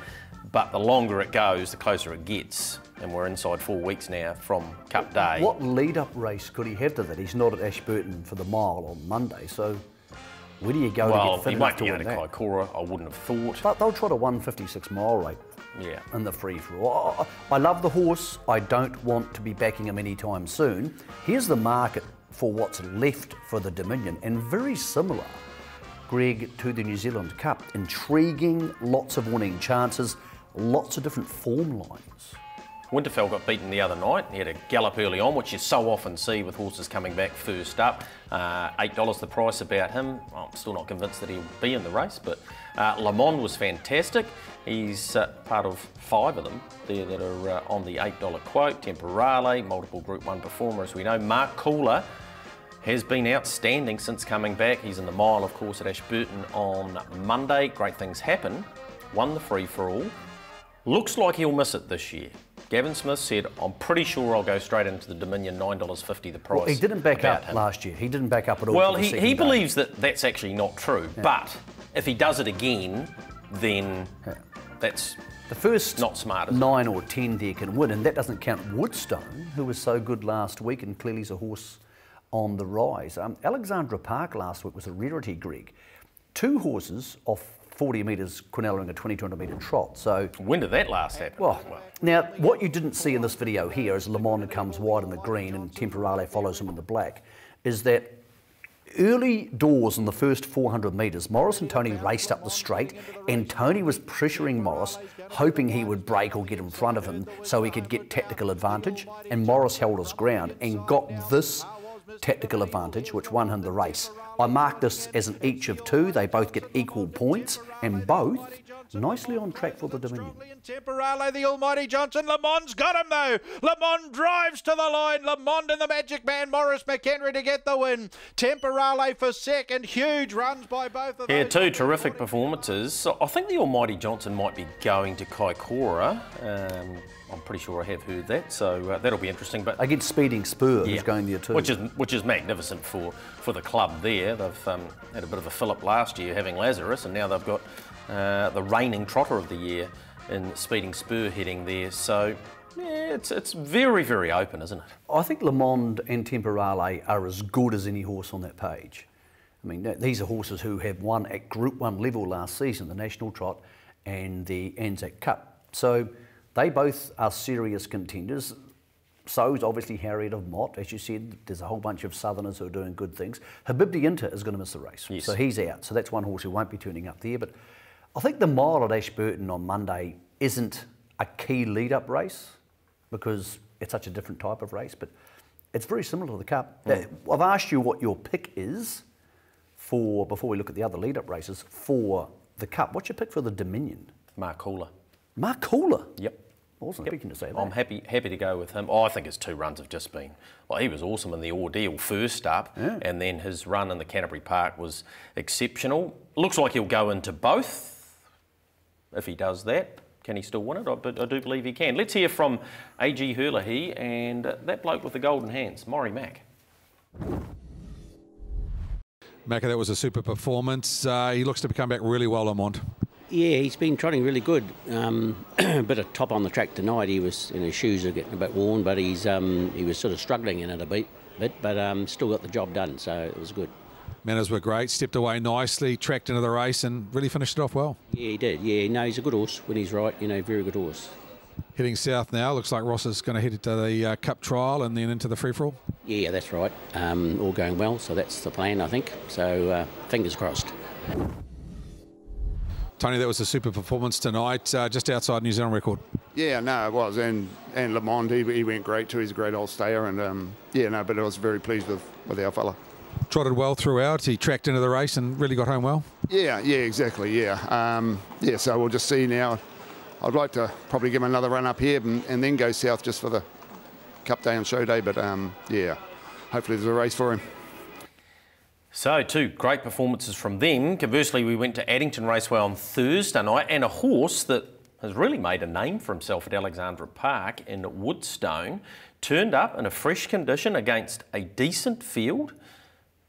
but the longer it goes, the closer it gets, and we're inside 4 weeks now from Cup Day. What lead-up race could he have to that? He's not at Ashburton for the mile on Monday, so where do you go to get fit enough to win that? Well, he might be going to Kaikoura, I wouldn't have thought. They'll trot a 156 mile rate. Yeah. In the free-for-all. I love the horse. I don't want to be backing him anytime soon. Here's the market for what's left for the Dominion, and very similar, Greg, to the New Zealand Cup. Intriguing, lots of winning chances, lots of different form lines. Winterfell got beaten the other night. He had a gallop early on, which you so often see with horses coming back first up. $8 the price about him. Well, I'm still not convinced that he'll be in the race, but Le Mans was fantastic. He's part of 5 of them there that are on the $8 quote. Temporale, multiple Group 1 performer, as we know. Mark Cooler has been outstanding since coming back. He's in the mile, of course, at Ashburton on Monday. Great things happen. Won the free-for-all. Looks like he'll miss it this year. Gavin Smith said, I'm pretty sure I'll go straight into the Dominion, $9.50 the price. Well, he didn't back up last year. He didn't back up at all. Well, he believes that that's actually not true. Yeah. But if he does it again, then that's the first not smart. 9 or 10 there can win, and that doesn't count Woodstone, who was so good last week, and clearly is a horse on the rise. Alexandra Park last week was a rarity, Greg. 2 horses off 40 metres, Quinelling a 2200 metre trot. So when did that last happen? Well, now what you didn't see in this video here, as Le Mans comes wide in the green and Temporale follows him in the black, is that early doors in the first 400 metres, Morris and Tony raced up the straight, and Tony was pressuring Morris, hoping he would break or get in front of him so he could get tactical advantage, and Morris held his ground and got this tactical advantage, which won him the race. I marked this as an each of 2. They both get equal points, and both nicely on track for the Dominion. Temporale, the Almighty Johnson. Le Mans got him though. Le Mans drives to the line. Le Mans and the Magic Man, Maurice McHenry to get the win. Temporale for second. Huge runs by both of them. Yeah, 2 terrific performances. So I think the Almighty Johnson might be going to Kaikoura. I'm pretty sure I have heard that, so that'll be interesting. But against Speeding Spur, who's going there too, which is magnificent for the club there. They've had a bit of a fill-up last year having Lazarus, and now they've got the reigning trotter of the year in Speeding Spur heading there. So yeah, it's very, very open, isn't it? I think Le Mans and Temporale are as good as any horse on that page. I mean, these are horses who have won at Group 1 level last season, the National Trot and the Anzac Cup. So they both are serious contenders. So is obviously Harriet of Mott. As you said, there's a whole bunch of Southerners who are doing good things. Habibdi Inter is going to miss the race. Yes. So he's out. So that's one horse who won't be turning up there. But I think the mile at Ashburton on Monday isn't a key lead-up race because it's such a different type of race. But it's very similar to the Cup. I've asked you what your pick is for, before we look at the other lead-up races, for the Cup. What's your pick for the Dominion? Mark Cooler. Mark Cooler? Yep. I wasn't speaking to say that. I'm happy to go with him. I think his 2 runs have just been, well, he was awesome in the ordeal first up, and then his run in the Canterbury Park was exceptional. Looks like he'll go into both. If he does that, can he still win it? I do believe he can. Let's hear from A.G. Herlihy and that bloke with the golden hands, Maury Mack. Macca, that was a super performance. He looks to come back really well, Lamont. Yeah, he's been trotting really good. A bit of top on the track tonight. He was, his shoes are getting a bit worn, but he was sort of struggling in it a bit, but still got the job done, so it was good. Manners were great, stepped away nicely, tracked into the race and really finished it off well. Yeah, he did. Yeah, no, he's a good horse when he's right, very good horse. Heading south now, looks like Ross is going to head to the Cup trial and then into the free-for-all. Yeah, that's right. All going well, so that's the plan, I think. So fingers crossed. Tony, that was a super performance tonight, just outside New Zealand record. Yeah, no, it was, and Le Mans, he went great too. He's a great old stayer, and but I was very pleased with our fella. Trotted well throughout. He tracked into the race and really got home well. Yeah, exactly. Yeah, so we'll just see now. I'd like to probably give him another run up here and then go south just for the Cup Day and Show Day. But yeah, hopefully there's a race for him. So 2 great performances from them. Conversely, we went to Addington Raceway on Thursday night, and a horse that has really made a name for himself at Alexandra Park in Woodstone turned up in a fresh condition against a decent field,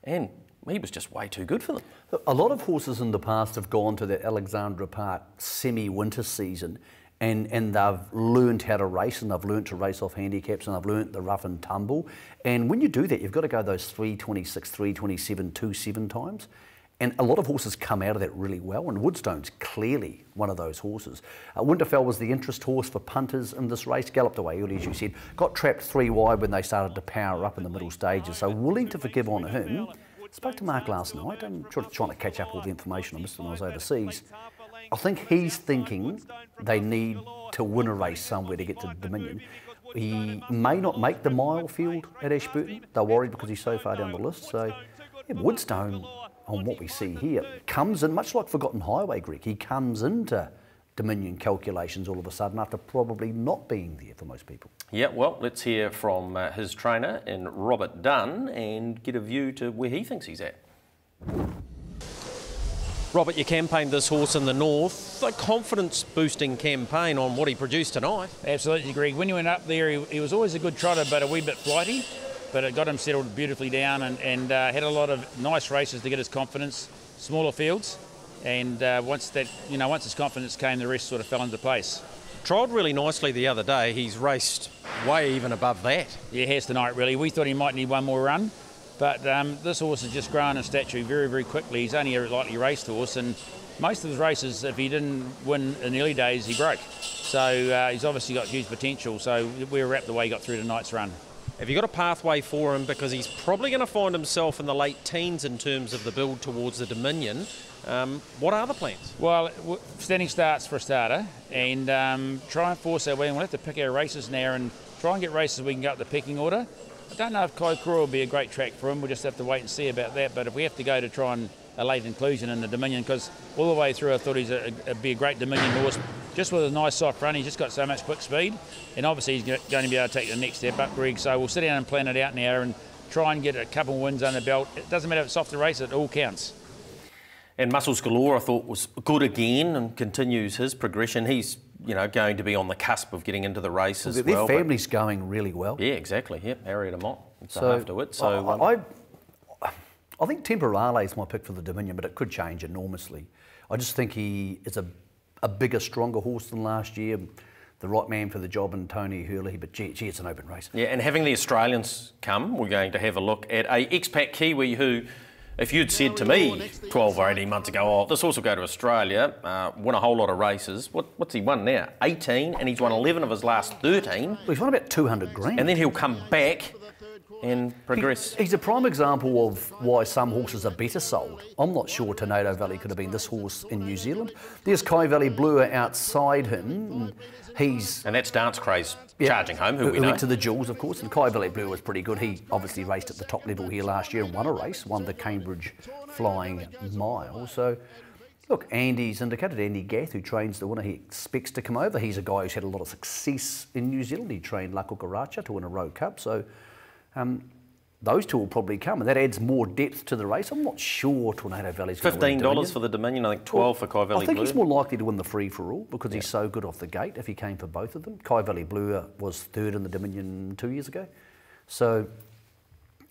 and he was just way too good for them. A lot of horses in the past have gone to that Alexandra Park semi-winter season and they've learned how to race, and they've learned to race off handicaps, and they've learned the rough and tumble. And when you do that, you've got to go those 3:26, 3:27, 2:7 times. And a lot of horses come out of that really well, and Woodstone's clearly one of those horses. Winterfell was the interest horse for punters in this race, galloped away early, as you said, got trapped 3 wide when they started to power up in the middle stages, so willing to forgive on him. Spoke to Mark last night. I'm trying to catch up all the information I missed when I was overseas. I think he's thinking they need to win a race somewhere to get to Dominion. He may not make the mile field at Ashburton. They're worried because he's so far down the list. So yeah, Woodstone, on what we see here, comes in, much like Forgotten Highway, Greg, he comes into Dominion calculations all of a sudden after probably not being there for most people. Yeah, well, let's hear from his trainer in Robert Dunn and get a view to where he thinks he's at. Robert, you campaigned this horse in the north, a confidence-boosting campaign on what he produced tonight. Absolutely, Greg. When you went up there, he was always a good trotter, but a wee bit flighty. But it got him settled beautifully down and had a lot of nice races to get his confidence, smaller fields. And once his confidence came, the rest sort of fell into place. Trialled really nicely the other day. He's raced way even above that. Yeah, he has tonight, really. We thought he might need one more run. But this horse has just grown in stature very, very quickly. He's only a lightly raced horse, and most of his races, if he didn't win in the early days, he broke. So he's obviously got huge potential. So we're wrapped the way he got through tonight's run. Have you got a pathway for him? Because he's probably going to find himself in the late teens in terms of the build towards the Dominion. What are the plans? Well, standing starts for a starter, and try and force our way. We'll have to pick our races now and try and get races we can go up the pecking order. I don't know if Kaikoura will be a great track for him. We'll just have to wait and see about that. But if we have to go to try and a late inclusion in the Dominion, because all the way through I thought he'd be a great Dominion horse. Just with a nice soft run, he's just got so much quick speed. And obviously he's going to be able to take the next step up, Greg. So we'll sit down and plan it out now and try and get a couple of wins under the belt. It doesn't matter if it's off the race, it all counts. And Muscles Galore, I thought, was good again and continues his progression. He's, going to be on the cusp of getting into the race as well. Their family's going really well. Yeah, exactly. Yep, Harriet Amont. So afterwards. So I think Temporale is my pick for the Dominion, but it could change enormously. I just think he is a bigger, stronger horse than last year. The right man for the job in Tony Hurley, but gee, it's an open race. Yeah, and having the Australians come, we're going to have a look at a expat Kiwi who, if you'd said to me 12 or 18 months ago, oh, this horse will go to Australia, win a whole lot of races, what's he won now? 18, and he's won 11 of his last 13. Well, he's won about 200 grand. And then he'll come back and progress. He's a prime example of why some horses are better sold. I'm not sure Tornado Valley could have been this horse in New Zealand. There's Kai Valley Blue outside him. And that's Dance Craze charging home, who we know. Went to the Jewels, of course, and Kai Valley Blue was pretty good. He obviously raced at the top level here last year and won a race, won the Cambridge Flying Mile. So, look, Andy's indicated, Andy Gath, who trains the winner, he expects to come over. He's a guy who's had a lot of success in New Zealand. He trained La Cucaracha to win a Road Cup. So, those two will probably come, and that adds more depth to the race. I'm not sure Tornado Valley's going to win $15 for the Dominion, I think 12 for Kai Valley Blue. I think he's more likely to win the free-for-all because he's so good off the gate if he came for both of them. Kai Valley Blue was third in the Dominion 2 years ago. So,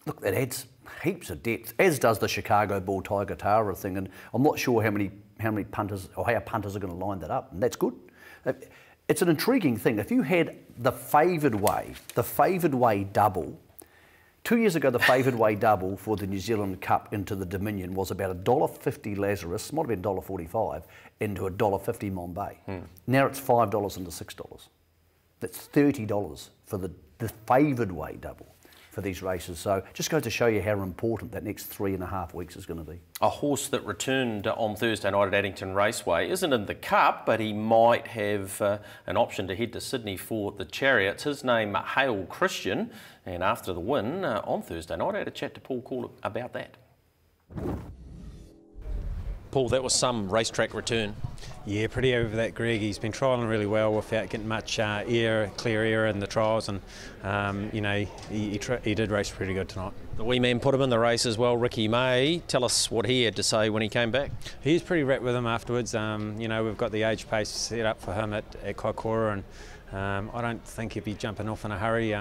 look, that adds heaps of depth, as does the Chicago Bull Tiger Tara thing, and I'm not sure how many punters or how punters are going to line that up, and that's good. It's an intriguing thing. If you had the favoured way double. 2 years ago, the favoured way double for the New Zealand Cup into the Dominion was about $1.50 Lazarus, might have been $1.45, into $1.50 Mombay. Now it's $5 into $6. That's $30 for the favoured way double for these races. So just goes to show you how important that next 3.5 weeks is going to be. A horse that returned on Thursday night at Addington Raceway isn't in the Cup, but he might have an option to head to Sydney for the Chariots. His name, Hale Christian, and after the win on Thursday night, I had a chat to Paul Call about that. Paul, that was some racetrack return. Yeah, pretty over that, Greg. He's been trialling really well without getting much clear air in the trials, and he did race pretty good tonight. The wee man put him in the race as well, Ricky May. Tell us what he had to say when he came back. He's pretty wrapped with him afterwards. We've got the age pace set up for him at Kaikoura, and I don't think he'll be jumping off in a hurry.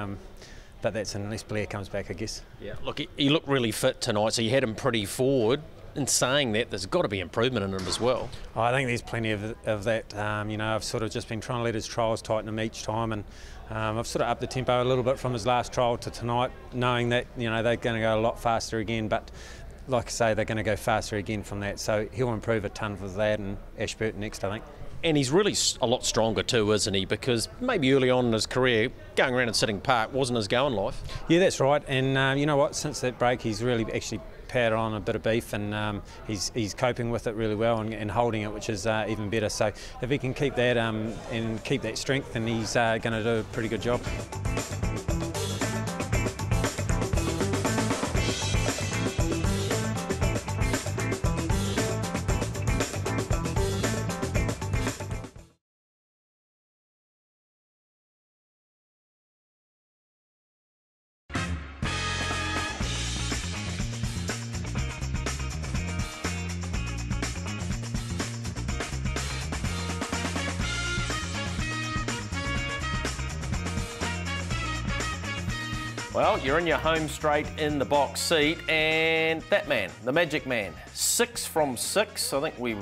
But that's unless Blair comes back, I guess. Yeah, look, he looked really fit tonight, so you had him pretty forward. In saying that, there's got to be improvement in him as well. Oh, I think there's plenty of that. I've sort of just been trying to let his trials tighten him each time, and I've sort of upped the tempo a little bit from his last trial to tonight, knowing that they're going to go a lot faster again. But like I say, they're going to go faster again from that. So he'll improve a ton for that, and Ashburton next, I think. And he's really a lot stronger too, isn't he? Because maybe early on in his career, going around and sitting park wasn't his going life. Yeah, that's right. And you know what? Since that break, he's really actually powder on a bit of beef, and he's coping with it really well and holding it, which is even better. So if he can keep that and keep that strength, then he's going to do a pretty good job. Well, you're in your home straight in the box seat, and that man, the Magic Man, 6 from 6. I think we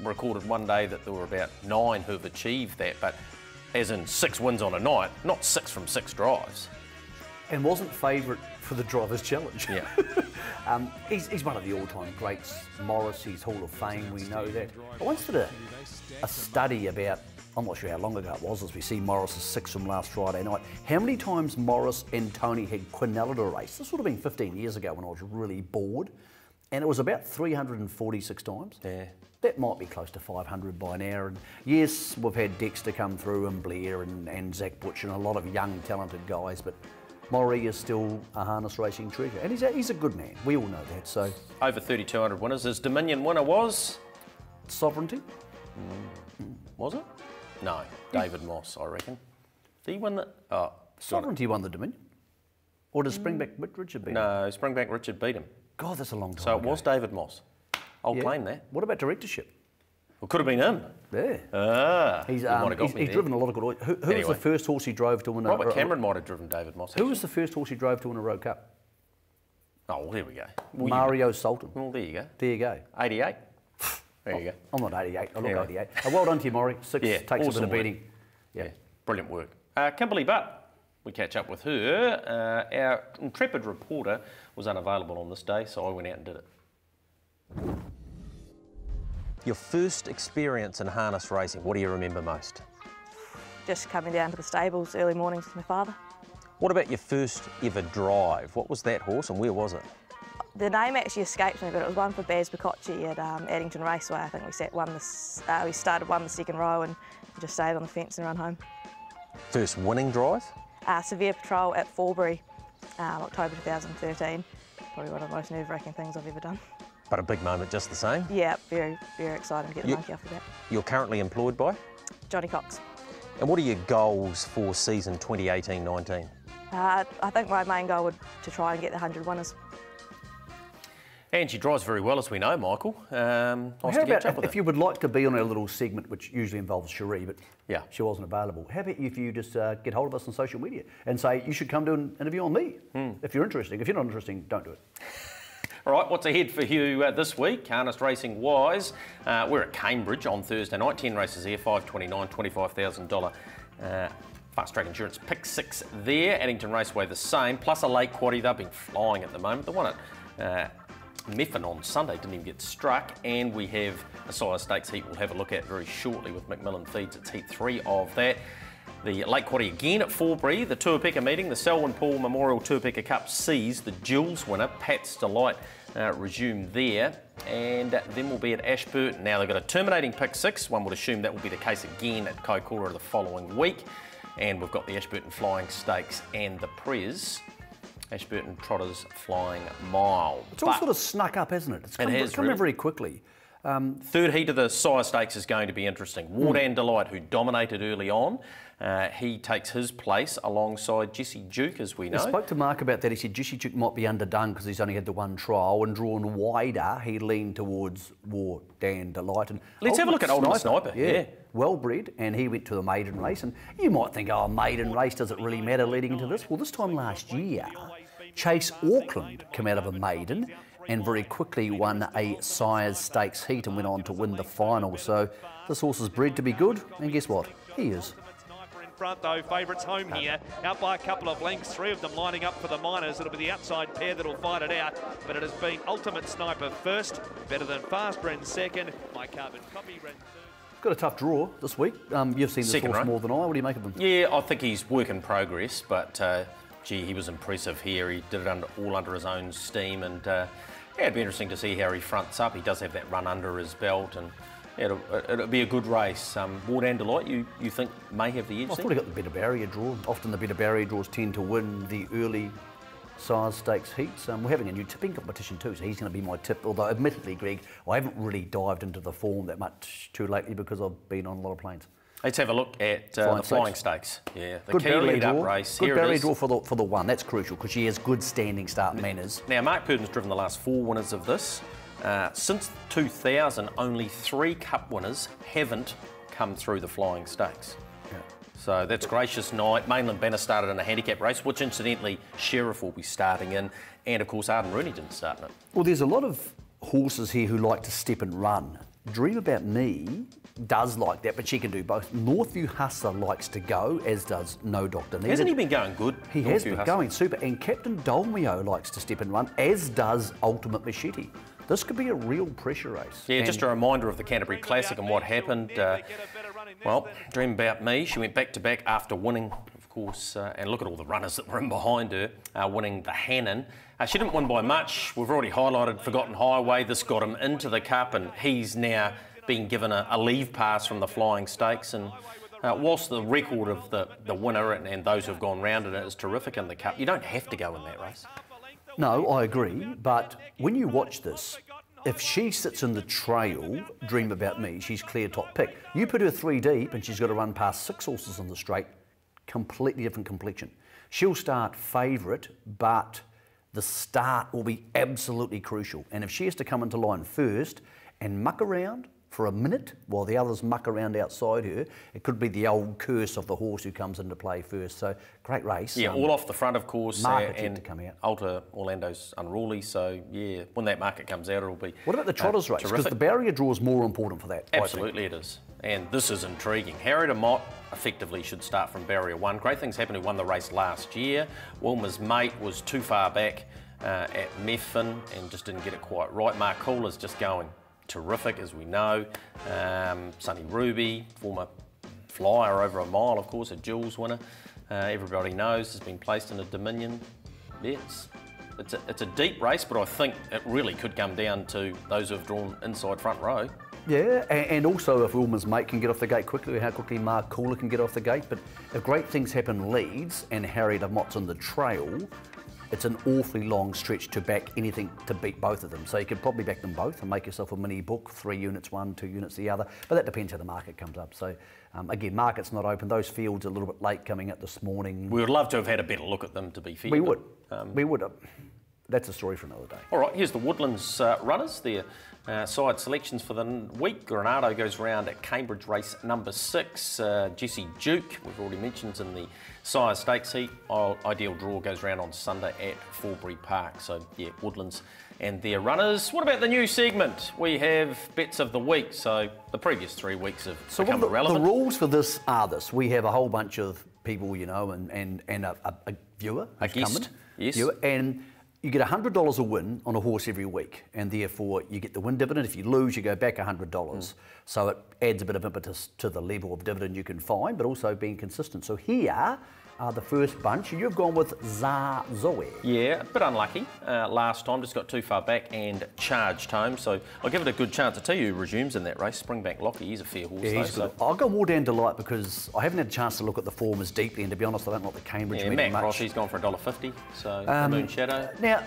recorded one day that there were about 9 who've achieved that, but as in 6 wins on a night, not 6 from 6 drives. And wasn't favourite for the Drivers' Challenge. Yeah. He's one of the all-time greats. Morris, he's Hall of Fame, we know that. I once did a study about, I'm not sure how long ago it was, as we see Morris's 6 from last Friday night. How many times Morris and Tony had quinelled a race? This would have been 15 years ago when I was really bored. And it was about 346 times. Yeah. That might be close to 500 by now. And yes, we've had Dexter come through and Blair and Zach Butch and a lot of young, talented guys, but Maury is still a harness racing treasure. And he's a good man. We all know that. So over 3,200 winners. His Dominion winner was? Sovereignty. Was it? No, David Moss, I reckon. Did he win the... Oh, Sovereignty won the Dominion. Or did Springback Richard beat him? No, Springback Richard beat him. God, that's a long time So ago. it was David Moss. I'll claim that. What about directorship? Well, could have been him. Yeah. Ah, He's he's driven a lot of good... Who was the first horse he drove to win a... Robert Cameron might have driven David Moss. Who was the first horse he drove to win a Road Cup? Oh, well, there we go. Mario Sultan. Well, there you go. There you go. 88. There you go. I'm not 88. I look 88. Well done to you, Maury. 6 takes a bit of beating. Yeah, brilliant work. Kimberly Butt, we catch up with her. Our intrepid reporter was unavailable on this day, so I went out and did it. Your first experience in harness racing, what do you remember most? Just coming down to the stables early mornings with my father. What about your first ever drive? What was that horse and where was it? The name actually escapes me, but it was one for Baz Bococci at Addington Raceway. I think we started the second row and just stayed on the fence and run home. First winning drive? Severe Patrol at Forbury, October 2013. Probably one of the most nerve-wracking things I've ever done. But a big moment just the same? Yeah, very, very exciting to get the monkey off the back. You're currently employed by? Johnny Cox. And what are your goals for season 2018-19? I think my main goal would to try and get the 100 winners. And she drives very well, as we know, Michael. Nice how to catch about up with if her. you would like to be on our little segment, which usually involves Cherie, but yeah, she wasn't available. How about if you just get hold of us on social media and say you should come do an interview on me if you're interested. If you're not interested, don't do it. All right, what's ahead for you this week, harness racing wise? We're at Cambridge on Thursday night. 10 races there, $5.29, $25,000 fast track insurance pick 6 there. Addington Raceway the same, plus a late quaddie. They've been flying at the moment. The one at Meffin on Sunday didn't even get struck, and we have a Sire Stakes heat we'll have a look at very shortly with Macmillan Feeds. It's heat 3 of that. The late quaddie again at Forbury, the Tuapeka meeting, the Selwyn Paul Memorial Tuapeka Cup Seas, the Jules winner, Pat's Delight, resume there. And then we'll be at Ashburton. Now they've got a terminating pick 6. One would assume that will be the case again at Kaikoura the following week. And we've got the Ashburton Flying Stakes and the Prez. Ashburton Trotters Flying Mile. It's all sort of snuck up, hasn't it? It's come in very quickly. Third heat of the Sire Stakes is going to be interesting. Wardan Delight, who dominated early on, he takes his place alongside Jesse Duke, as we know. I spoke to Mark about that. He said Jesse Duke might be underdone because he's only had the one trial, and drawn wider, he leaned towards Wardan Delight. And let's have a look at Ultimate Sniper. Yeah. Well bred, and he went to the maiden race. And you might think, oh, maiden race, does it really matter leading into this? Well, this time last year, Chase Auckland came out of a maiden and very quickly won a Sires Stakes heat and went on to win the final. So this horse is bred to be good, and guess what? He is. Front though, favourites home here, out by a couple of lengths, 3 of them lining up for the Miners. It'll be the outside pair that'll fight it out, but it has been Ultimate Sniper first, better than Fast ran second, My Carbon Copy ran third. Got a tough draw this week. You've seen this horse more than I. What do you make of him? Yeah, I think he's work in progress, but gee, he was impressive here. He did it all under his own steam, and Yeah, it'd be interesting to see how he fronts up. He does have that run under his belt, and it'll be a good race. Ward and Delight, you think may have the edge? I thought he got the better barrier draw. Often the better barrier draws tend to win the early size stakes heats. We're having a new tipping competition too, so he's going to be my tip. Although, admittedly, Greg, I haven't really dived into the form that much too lately because I've been on a lot of planes. Let's have a look at the Flying Stakes. Yeah, the good key lead-up race. Good Here barrier it is. draw for the one. That's crucial because she has good standing start manners. Now, Mark Purdon's driven the last 4 winners of this. Since 2000, only 3 Cup winners haven't come through the Flying Stakes. Yeah. So that's Gracious Night. Mainland Banner started in a handicap race, which incidentally Sheriff will be starting in, and of course Arden Rooney didn't start in it. Well, there's a lot of horses here who like to step and run. Dream About Me does like that, but she can do both. Northview Hustler likes to go, as does No Doctor Needed. Hasn't he been going good? He has been going super, and Captain Dolmio likes to step and run, as does Ultimate Machete. This could be a real pressure race. Yeah, just a reminder of the Canterbury Classic and what happened. Well, Dream About Me, she went back-to-back after winning, of course, and look at all the runners that were in behind her, winning the Hannon. She didn't win by much. We've already highlighted Forgotten Highway. This got him into the Cup, and he's now being given a leave pass from the Flying Stakes. And whilst the record of the winner and those who have gone round in it is terrific in the Cup, you don't have to go in that race. No, I agree, but when you watch this, if she sits in the trail, Dream About Me, she's clear top pick. You put her 3 deep and she's got to run past 6 horses on the straight, completely different complexion. She'll start favourite, but the start will be absolutely crucial. And if she has to come into line first and muck around for a minute while the others muck around outside her, it could be the old curse of the horse who comes into play first. So, great race. Yeah, all off the front, of course. Market and to come out. Alta Orlando's unruly, so yeah, when that market comes out, it'll be What about the Trotters race? Because terrific. the barrier draw is more important for that. Absolutely it is. And this is intriguing. Harry de Mott effectively should start from barrier 1. Great things happened, who won the race last year. Wilmer's Mate was too far back at Meffin and just didn't get it quite right. Mark Cool is just going terrific, as we know. Sonny Ruby, former flyer over a mile, of course, a Jules winner. Everybody knows has been placed in a Dominion. Yeah, it's a deep race, but I think it really could come down to those who have drawn inside front row. Yeah, and also if Wilmer's Mate can get off the gate quickly, how quickly Mark Cooler can get off the gate. But if great things happen Leeds and Harry de Mott's on the trail, it's an awfully long stretch to back anything to beat both of them. So you could probably back them both and make yourself a mini book, 3 units one, 2 units the other. But that depends how the market comes up. So again, market's not open. Those fields are a little bit late coming up this morning. We would love to have had a better look at them, to be fair. We would. We would. That's a story for another day. All right, here's the Woodlands runners. Their side selections for the week. Granado goes round at Cambridge race number 6. Jesse Duke, we've already mentioned, in the Sire Stakes heat. Ideal Draw goes round on Sunday at Forbury Park. So, yeah, Woodlands and their runners. What about the new segment? We have Bets of the Week. So, the previous 3 weeks have become irrelevant. The rules for this are this. We have a whole bunch of people, you know, and a viewer. A guest, coming, yes. Viewer, and you get $100 a win on a horse every week, and therefore you get the win dividend. If you lose, you go back $100. So it adds a bit of impetus to the level of dividend you can find, but also being consistent. So here are the first bunch. You've gone with Zoe. Yeah, a bit unlucky last time, just got too far back and charged home. So I'll give it a good chance. I tell you who resumes in that race, Springbank Lockie. He's a fair horse. Yeah, he's good. I'll go more down Delight because I haven't had a chance to look at the form as deeply, and to be honest, I don't like the Cambridge meeting Matt much. Cross, he's gone for $1.50, so Moon Shadow. Now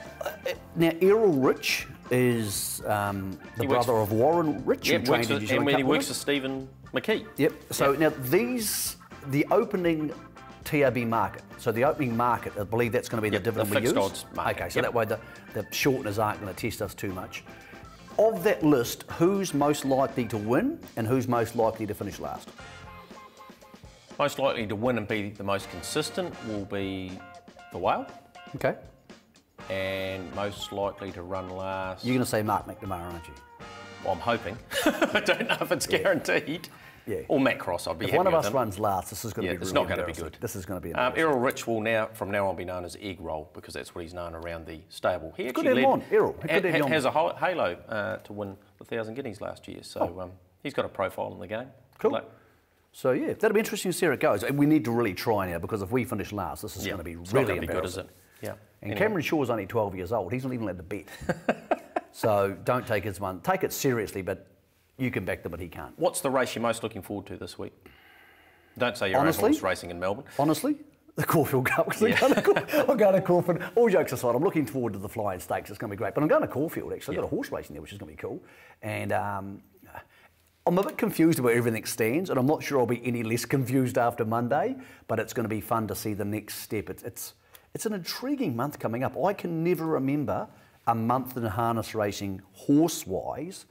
Errol Rich is the brother of Warren Rich. Yeah, he works for Stephen McKee. Yep. So now the opening TRB market. So the opening market, I believe that's going to be the dividend we use. Odds market. Okay, so that way the shorteners aren't going to test us too much. Of that list, who's most likely to win and who's most likely to finish last? Most likely to win and be the most consistent will be the Whale. Okay. And most likely to run last... You're going to say Mark McNamara, aren't you? Well, I'm hoping. I don't know if it's guaranteed. Yeah. Or Matt Cross, I'd be happy if one of with us him. runs last, this is going to be it's really not going to be good. This is going to be Errol Rich will from now on be known as Egg Roll because that's what he's known around the stable. He good to have him on, Errol. Has a halo to win the 1,000 guineas last year, so he's got a profile in the game. Cool. So yeah, that'll be interesting to see how it goes. And we need to really try now because if we finish last, this is going to be really embarrassing. Good, is it? Yeah. And Cameron Shaw's only 12 years old. He's not even allowed to bet. So don't take his one. Take it seriously, but you can back them, but he can't. What's the race you're most looking forward to this week? Don't say your own horse racing in Melbourne. Honestly, the Caulfield Cup. I'm going to Caulfield. All jokes aside, I'm looking forward to the Flying Stakes. It's going to be great. But I'm going to Caulfield, actually. I've got a horse racing there, which is going to be cool. And I'm a bit confused about where everything stands, and I'm not sure I'll be any less confused after Monday, but it's going to be fun to see the next step. It's an intriguing month coming up. I can never remember a month in harness racing horse-wise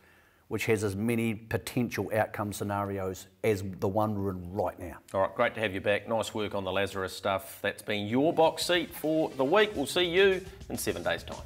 which has as many potential outcome scenarios as the one we're in right now. All right, great to have you back. Nice work on the Lazarus stuff. That's been your box seat for the week. We'll see you in 7 days' time.